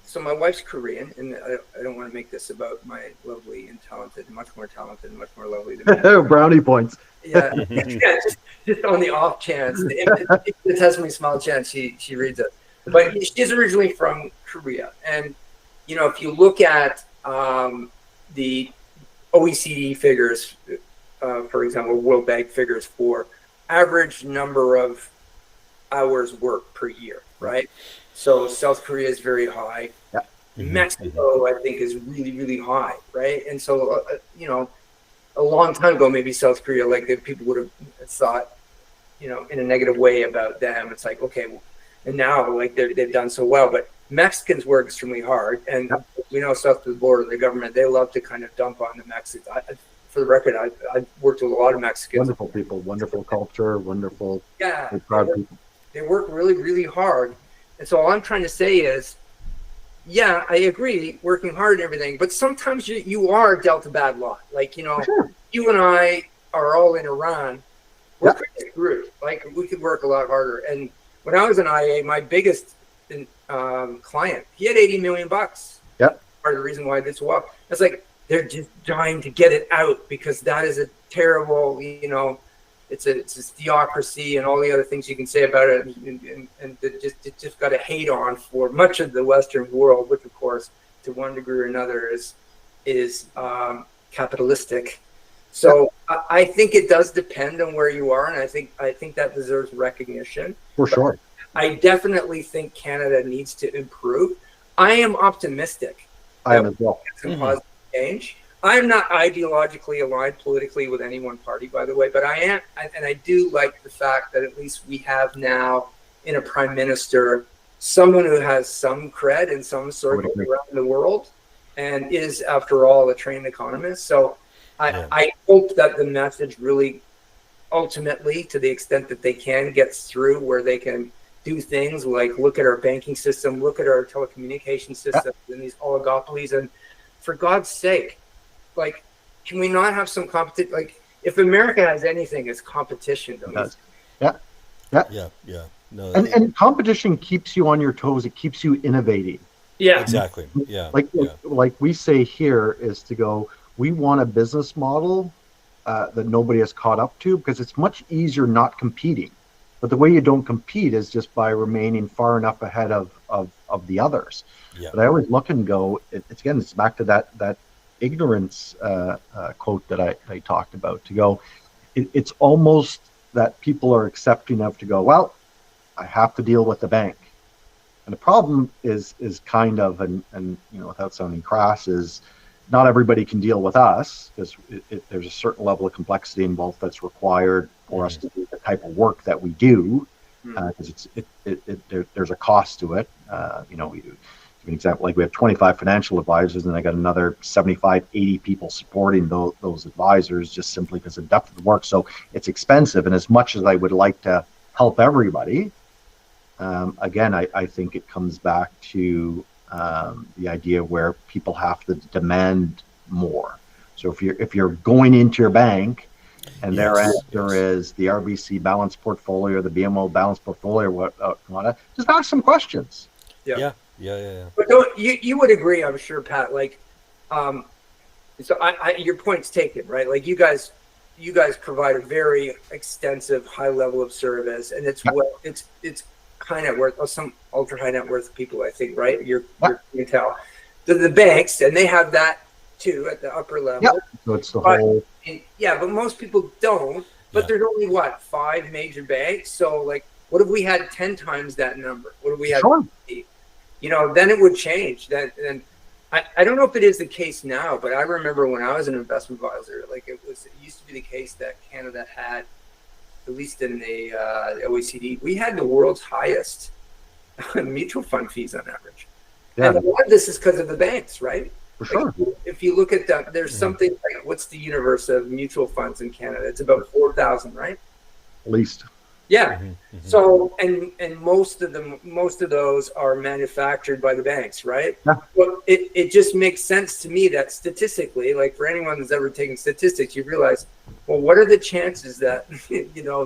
so my wife's Korean, and I don't want to make this about my lovely and talented, much more talented and much more lovely than me. Brownie points. Yeah, just on the off chance, the test me small chance she reads it. But she's originally from Korea, and if you look at the OECD figures, for example, World Bank figures for average number of hours worked per year, right? So South Korea is very high. Mexico, I think, is really, really high, right? And so, a long time ago, maybe South Korea, like people would have thought, in a negative way about them. It's like, okay, well, and now like they've done so well, but Mexicans work extremely hard, and we know south of the border, the government, they love to kind of dump on the Mexicans. For the record, I've worked with a lot of Mexicans. Wonderful people, wonderful culture, wonderful. Yeah, proud people. They work really, really hard. And so all I'm trying to say is, yeah, I agree, working hard and everything, but sometimes you are dealt a bad lot. Like, Sure. You and I are all in Iran. We're pretty screwed. Like, we could work a lot harder. And when I was in IA, my biggest client, he had $80 million. Yep. Part of the reason why I did so well. It's like, they're just dying to get it out, because that is a terrible, it's a theocracy and all the other things you can say about it, and it just got a hate on for much of the Western world, which of course, to one degree or another, is capitalistic. So I think it does depend on where you are, and I think that deserves recognition. For sure. I definitely think Canada needs to improve. I am optimistic. I am as well. Some positive change. I'm not ideologically aligned politically with any one party, by the way, but I am, and I do like the fact that at least we have now in a prime minister someone who has some cred in some circles around the world, and is, after all, a trained economist. So I hope that the message really, ultimately, to the extent that they can, gets through, where they can do things like look at our banking system, look at our telecommunication system, and these oligopolies, and for God's sake, like, can we not have some competition? Like, if America has anything, it's competition. Yeah. No, and competition keeps you on your toes. It keeps you innovating. Yeah, exactly. Yeah, like we say here is to go. We want a business model that nobody has caught up to, because it's much easier not competing. But the way you don't compete is just by remaining far enough ahead of the others. Yeah. But I always look and go. It's back to that ignorance quote that I talked about, to go, it's almost that people are accepting of, to go, well, I have to deal with the bank. And the problem is kind of, and without sounding crass, is not everybody can deal with us, because there's a certain level of complexity involved that's required for us to do the type of work that we do, because there's a cost to it. An example, like we have 25 financial advisors, and I got another 75, 80 people supporting those advisors, just simply because of the depth of the work. So it's expensive, and as much as I would like to help everybody, again, I think it comes back to the idea where people have to demand more. So if you're going into your bank and their answer is the RBC balanced portfolio, the BMO balanced portfolio, what, just ask some questions. Yeah. But you would agree, I'm sure, Pat. Like, so your point's taken, right? Like, you guys provide a very extensive, high level of service, and it's high net worth, some ultra high net worth people, I think, right? You can tell the banks, and they have that too at the upper level. Yeah. So it's the whole. But most people don't. But there's only 5 major banks. So, like, what if we had 10 times that number? What if we had? Sure. Then it would change. Then I don't know if it is the case now, but I remember when I was an investment advisor, like, it used to be the case that Canada had, at least in the OECD, we had the world's highest mutual fund fees on average. Yeah. And a lot of this is because of the banks, right? For sure. Like, if you look at that, there's something like, what's the universe of mutual funds in Canada? It's about 4,000, right? At least. Yeah. So, and most of those are manufactured by the banks, right? Yeah. Well, it just makes sense to me that statistically, like, for anyone that's ever taken statistics, you realize, well, what are the chances that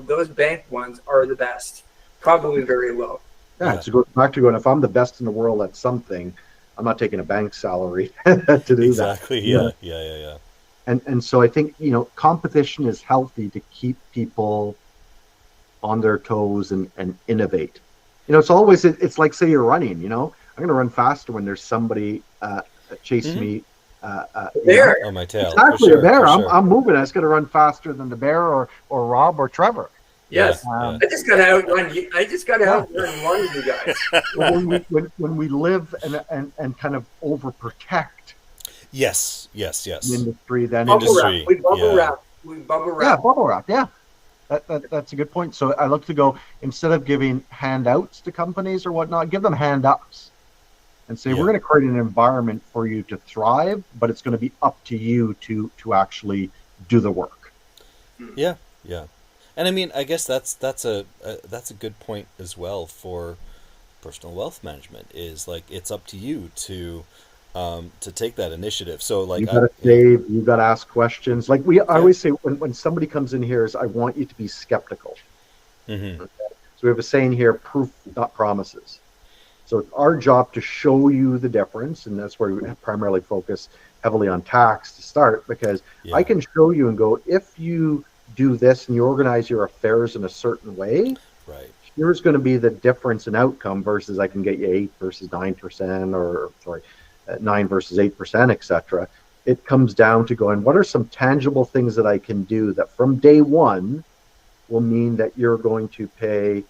those bank ones are the best? Probably very low. Yeah. So go back to going, if I'm the best in the world at something, I'm not taking a bank salary to do exactly. that. Yeah. And so I think competition is healthy to keep people on their toes and innovate. It's always, it's like, say you're running, I'm going to run faster when there's somebody chasing me. Bear on my tail. Exactly, sure, a bear. Sure. I'm moving. I just got to run faster than the bear or Rob or Trevor. Yes, I just got to outrun you. I just got to outrun one of you guys. when we live and kind of overprotect. Yes. industry, then Bubble wrap. Industry. We bubble Yeah. wrap. We bubble yeah, wrap. bubble wrap. Yeah, that's a good point. So I look to go, instead of giving handouts to companies or whatnot, give them hand ups and say, we're Yeah. going to create an environment for you to thrive, but it's going to be up to you to actually do the work. Yeah. Yeah. And I mean, I guess that's a good point as well for personal wealth management, is like it's up to you to take that initiative. So like You got to save, you got to ask questions. Like I always say, when somebody comes in here, is I want you to be skeptical. Mm-hmm. Okay? So we have a saying here, proof, not promises. So it's our job to show you the difference, and that's where we primarily focus heavily on tax to start, because I can show you and go, if you do this and you organize your affairs in a certain way, right, here's going to be the difference in outcome versus I can get you 8 versus 9%, or sorry, 9 versus 8%, etc. It comes down to going, what are some tangible things that I can do that from day one will mean that you're going to pay,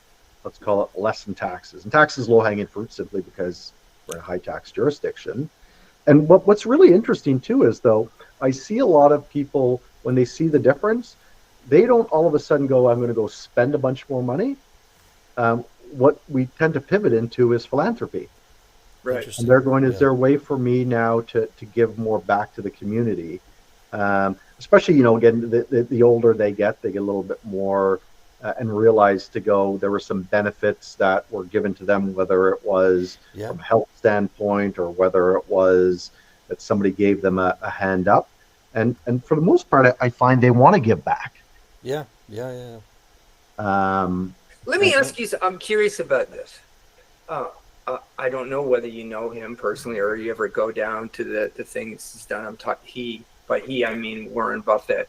let's call it, less in taxes. And taxes low-hanging fruit, simply because we're in a high-tax jurisdiction. And what's really interesting too is, though, I see a lot of people, when they see the difference, they don't all of a sudden go, I'm going to go spend a bunch more money. What we tend to pivot into is philanthropy. Right. And they're going, is there a way for me now to give more back to the community? Especially, again, the older they get a little bit more and realize to go, there were some benefits that were given to them, whether it was from a health standpoint or whether it was that somebody gave them a hand up. And for the most part, I find they want to give back. Yeah. Let me ask you, I'm curious about this. I don't know whether you know him personally or you ever go down to the things he's done. By he, I mean Warren Buffett.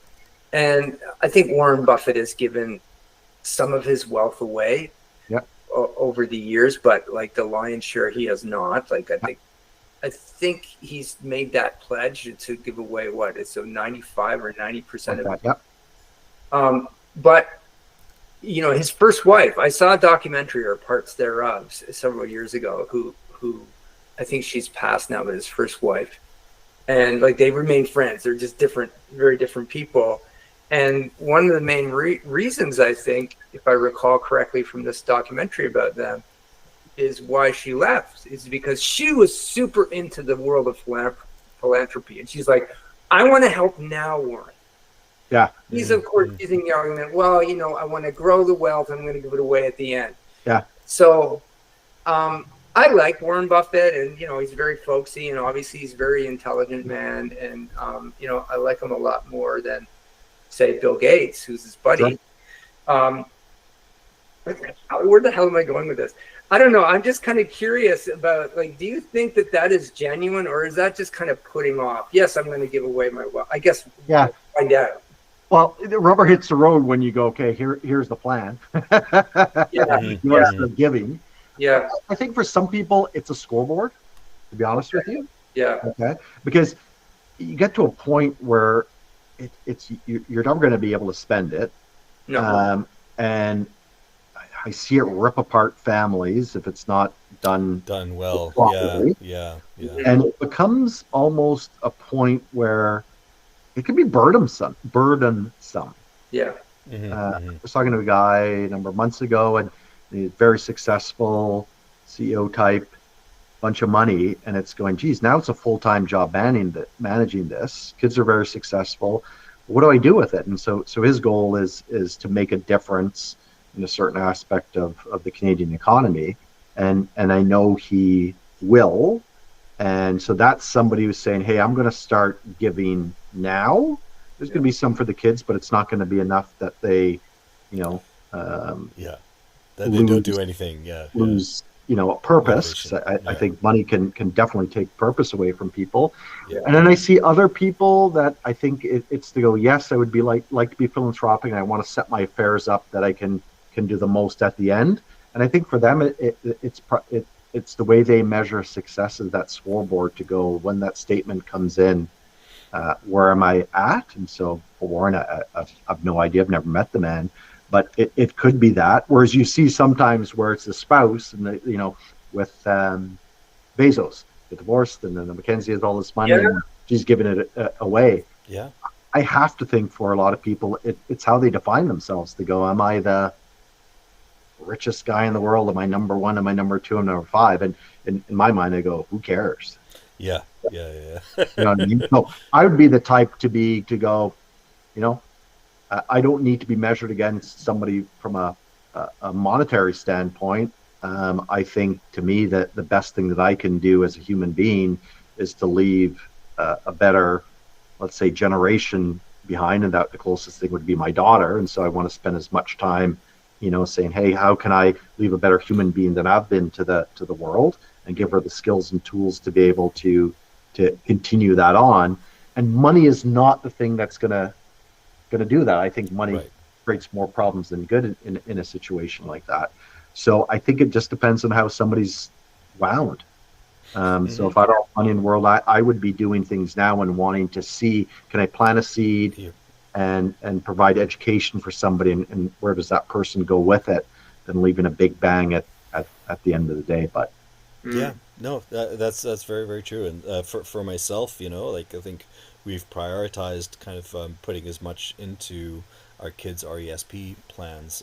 And I think Warren Buffett has given some of his wealth away over the years, but like the lion's share, he has not. Like I think he's made that pledge to give away so 95 or 90% of it. But his first wife, I saw a documentary or parts thereof several years ago, who I think she's passed now, but his first wife. And like they remain friends. They're just very different people. And one of the main reasons, I think, if I recall correctly from this documentary about them, is why she left, is because she was super into the world of philanthropy. And she's like, I want to help now, Warren. Yeah. He's, of course, using the argument, well, I want to grow the wealth. I'm going to give it away at the end. Yeah. So I like Warren Buffett, and, he's very folksy, and obviously he's a very intelligent man. And, I like him a lot more than, say, Bill Gates, who's his buddy. Sure. Where the hell am I going with this? I don't know. I'm just kind of curious about, like, do you think that is genuine, or is that just kind of putting off? Yes, I'm going to give away my wealth. I guess we'll find out. Well, the rubber hits the road when you go, okay, here's the plan. You want to start giving. Yeah. I think for some people, it's a scoreboard, to be honest with you. Yeah. Okay. Because you get to a point where you're never going to be able to spend it. No. And I see it rip apart families if it's not done well properly. Yeah. And it becomes almost a point where it can be burdensome. Yeah. I was talking to a guy a number of months ago, and he's very successful CEO type, bunch of money, and it's going, geez, now it's a full-time job managing this. Kids are very successful. What do I do with it? And so his goal is to make a difference in a certain aspect of the Canadian economy, and I know he will. And so that's somebody who's saying, hey, I'm going to start giving now. There's going to be some for the kids, but it's not going to be enough that they, that they don't do anything. Lose, a purpose. I think money can definitely take purpose away from people. Yeah. And then I see other people that I think it's to go, yes, I would be like to be philanthropic, and I want to set my affairs up that I can do the most at the end. And I think for them, it's the way they measure success is that scoreboard to go, when that statement comes in, where am I at? And so for Warren, I have no idea. I've never met the man, but it could be that. Whereas you see sometimes where it's the spouse, and with Bezos, get divorced, and then Mackenzie has all this money, and she's giving it away. Yeah. I have to think for a lot of people, it's how they define themselves. They go, am I the richest guy in the world? Am I number one? Am I number two? Am I number five? And in my mind, I go, who cares? Yeah. Yeah. You know what I mean? So I would be the type to go, you know, I don't need to be measured against somebody from a monetary standpoint. I think, to me, that the best thing that I can do as a human being is to leave a better, let's say, generation behind, and that the closest thing would be my daughter. And so I want to spend as much time, you know, saying, hey, how can I leave a better human being than I've been to the world, and give her the skills and tools to be able to continue that on. And money is not the thing that's gonna do that. I think money creates more problems than good in a situation like that. So I think it just depends on how somebody's wound. So if I don't have money in the world, I would be doing things now and wanting to see, can I plant a seed and provide education for somebody, and where does that person go with it, than leaving a big bang at the end of the day. But yeah, no, that's very, very true. And for myself, you know, like, I think we've prioritized kind of putting as much into our kids' RESP plans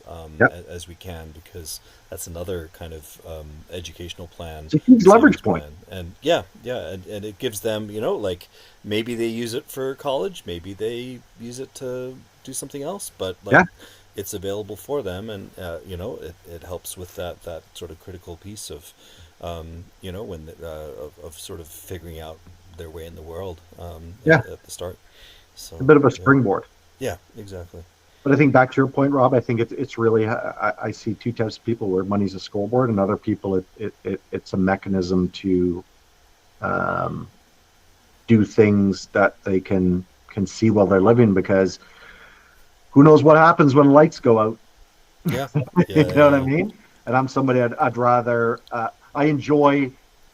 as we can, because that's another kind of educational plan. It's a huge leverage point. And and it gives them, you know, like, maybe they use it for college, maybe they use it to do something else, but like, it's available for them, and you know, it helps with that sort of critical piece of you know, when of sort of figuring out their way in the world at the start. So a bit of a springboard. Yeah, exactly. But I think, back to your point, Rob, I think it's really, I see two types of people, where money's a scoreboard, and other people it's a mechanism to do things that they can see while they're living, because who knows what happens when lights go out. You know what I mean? And I'm somebody, I'd rather, I enjoy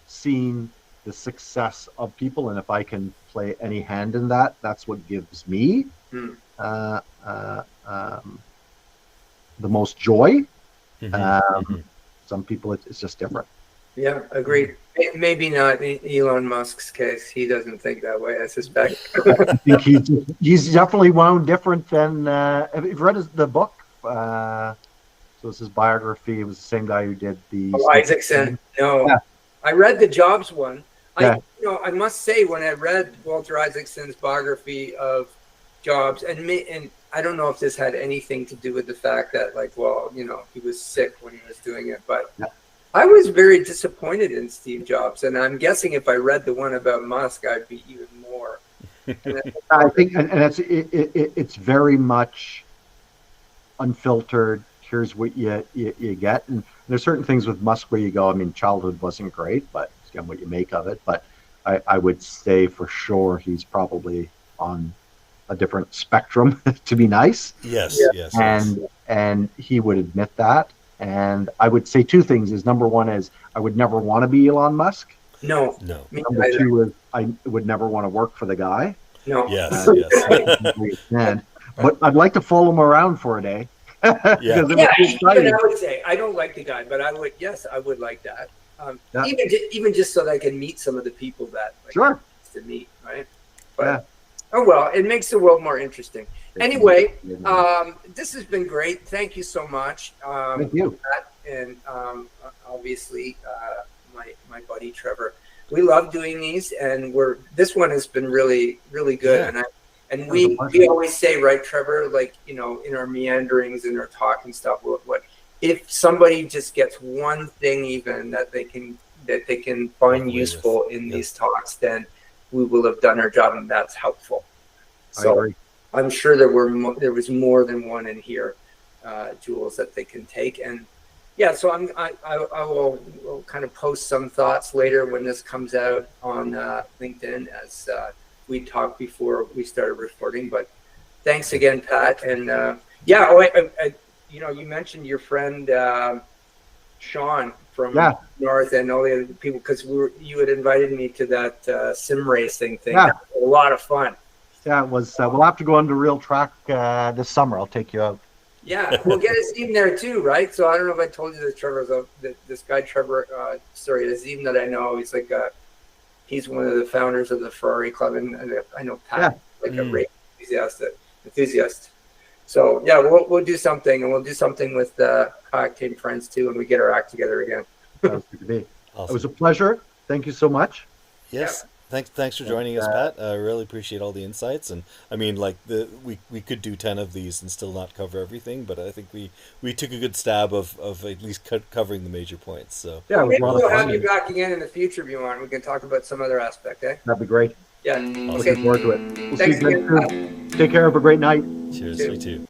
seeing the success of people, and if I can play any hand in that, that's what gives me the most joy. Some people, it's just different. Yeah, agreed. Maybe not Elon Musk's case. He doesn't think that way, I suspect. I think he's definitely wound different than. Have you read the book? So it's his biography. It was the same guy who did the. Isaacson. No, I read the Jobs one. I must say, when I read Walter Isaacson's biography of Jobs, and I don't know if this had anything to do with the fact that, like, well, you know, he was sick when he was doing it, but I was very disappointed in Steve Jobs, and I'm guessing if I read the one about Musk, I'd be even more. I think, and it's very much unfiltered. Here's what you get, and there's certain things with Musk where you go, I mean, childhood wasn't great, but again, what you make of it. But I would say for sure he's probably on a different spectrum, to be nice. Yes. And he would admit that. And I would say two things. Is number one is I would never want to be Elon Musk. No. Number two is I would never want to work for the guy. No. Yes. But I'd like to follow him around for a day. Even I would say I don't like the guy, but I would. Yes, I would like that. Even just so that I can meet some of the people that to meet, right? But oh well, it makes the world more interesting. Anyway, this has been great. Thank you so much. Thank you. And obviously, my buddy Trevor. We love doing these, and this one has been really, really good. Yeah. And we always say, right, Trevor, like, you know, in our meanderings, in our talk and stuff, what if somebody just gets one thing even that they can find useful in these talks, then we will have done our job, and that's helpful. So I'm sure there was more than one in here, Jules, that they can take. And yeah, so I will kind of post some thoughts later when this comes out on LinkedIn, as we talked before we started recording. But thanks again, Pat. And you know, you mentioned your friend Sean from North, and all the other people, because you had invited me to that sim racing thing. Yeah. That was a lot of fun. Yeah, it was. We'll have to go on to real track this summer. I'll take you out. Yeah, we'll get Azim there too, right? So I don't know if I told you that Trevor's this guy Trevor, Azim that I know. He's one of the founders of the Ferrari Club, and I know Pat, like a race enthusiast. So yeah, we'll do something, and we'll do something with the Kayak Team friends too when we get our act together again. Sounds good to me. Awesome. It was a pleasure. Thank you so much. Yes. Thanks for joining us, Pat. I really appreciate all the insights. And I mean, like we could do 10 of these and still not cover everything, but I think we took a good stab of at least covering the major points. So yeah, maybe we'll have you back again in the future if you want. We can talk about some other aspect, eh? That'd be great. Yeah. Looking forward to it. We'll Thanks see you again. guys soon. Take care. Have a great night. cheers, you too.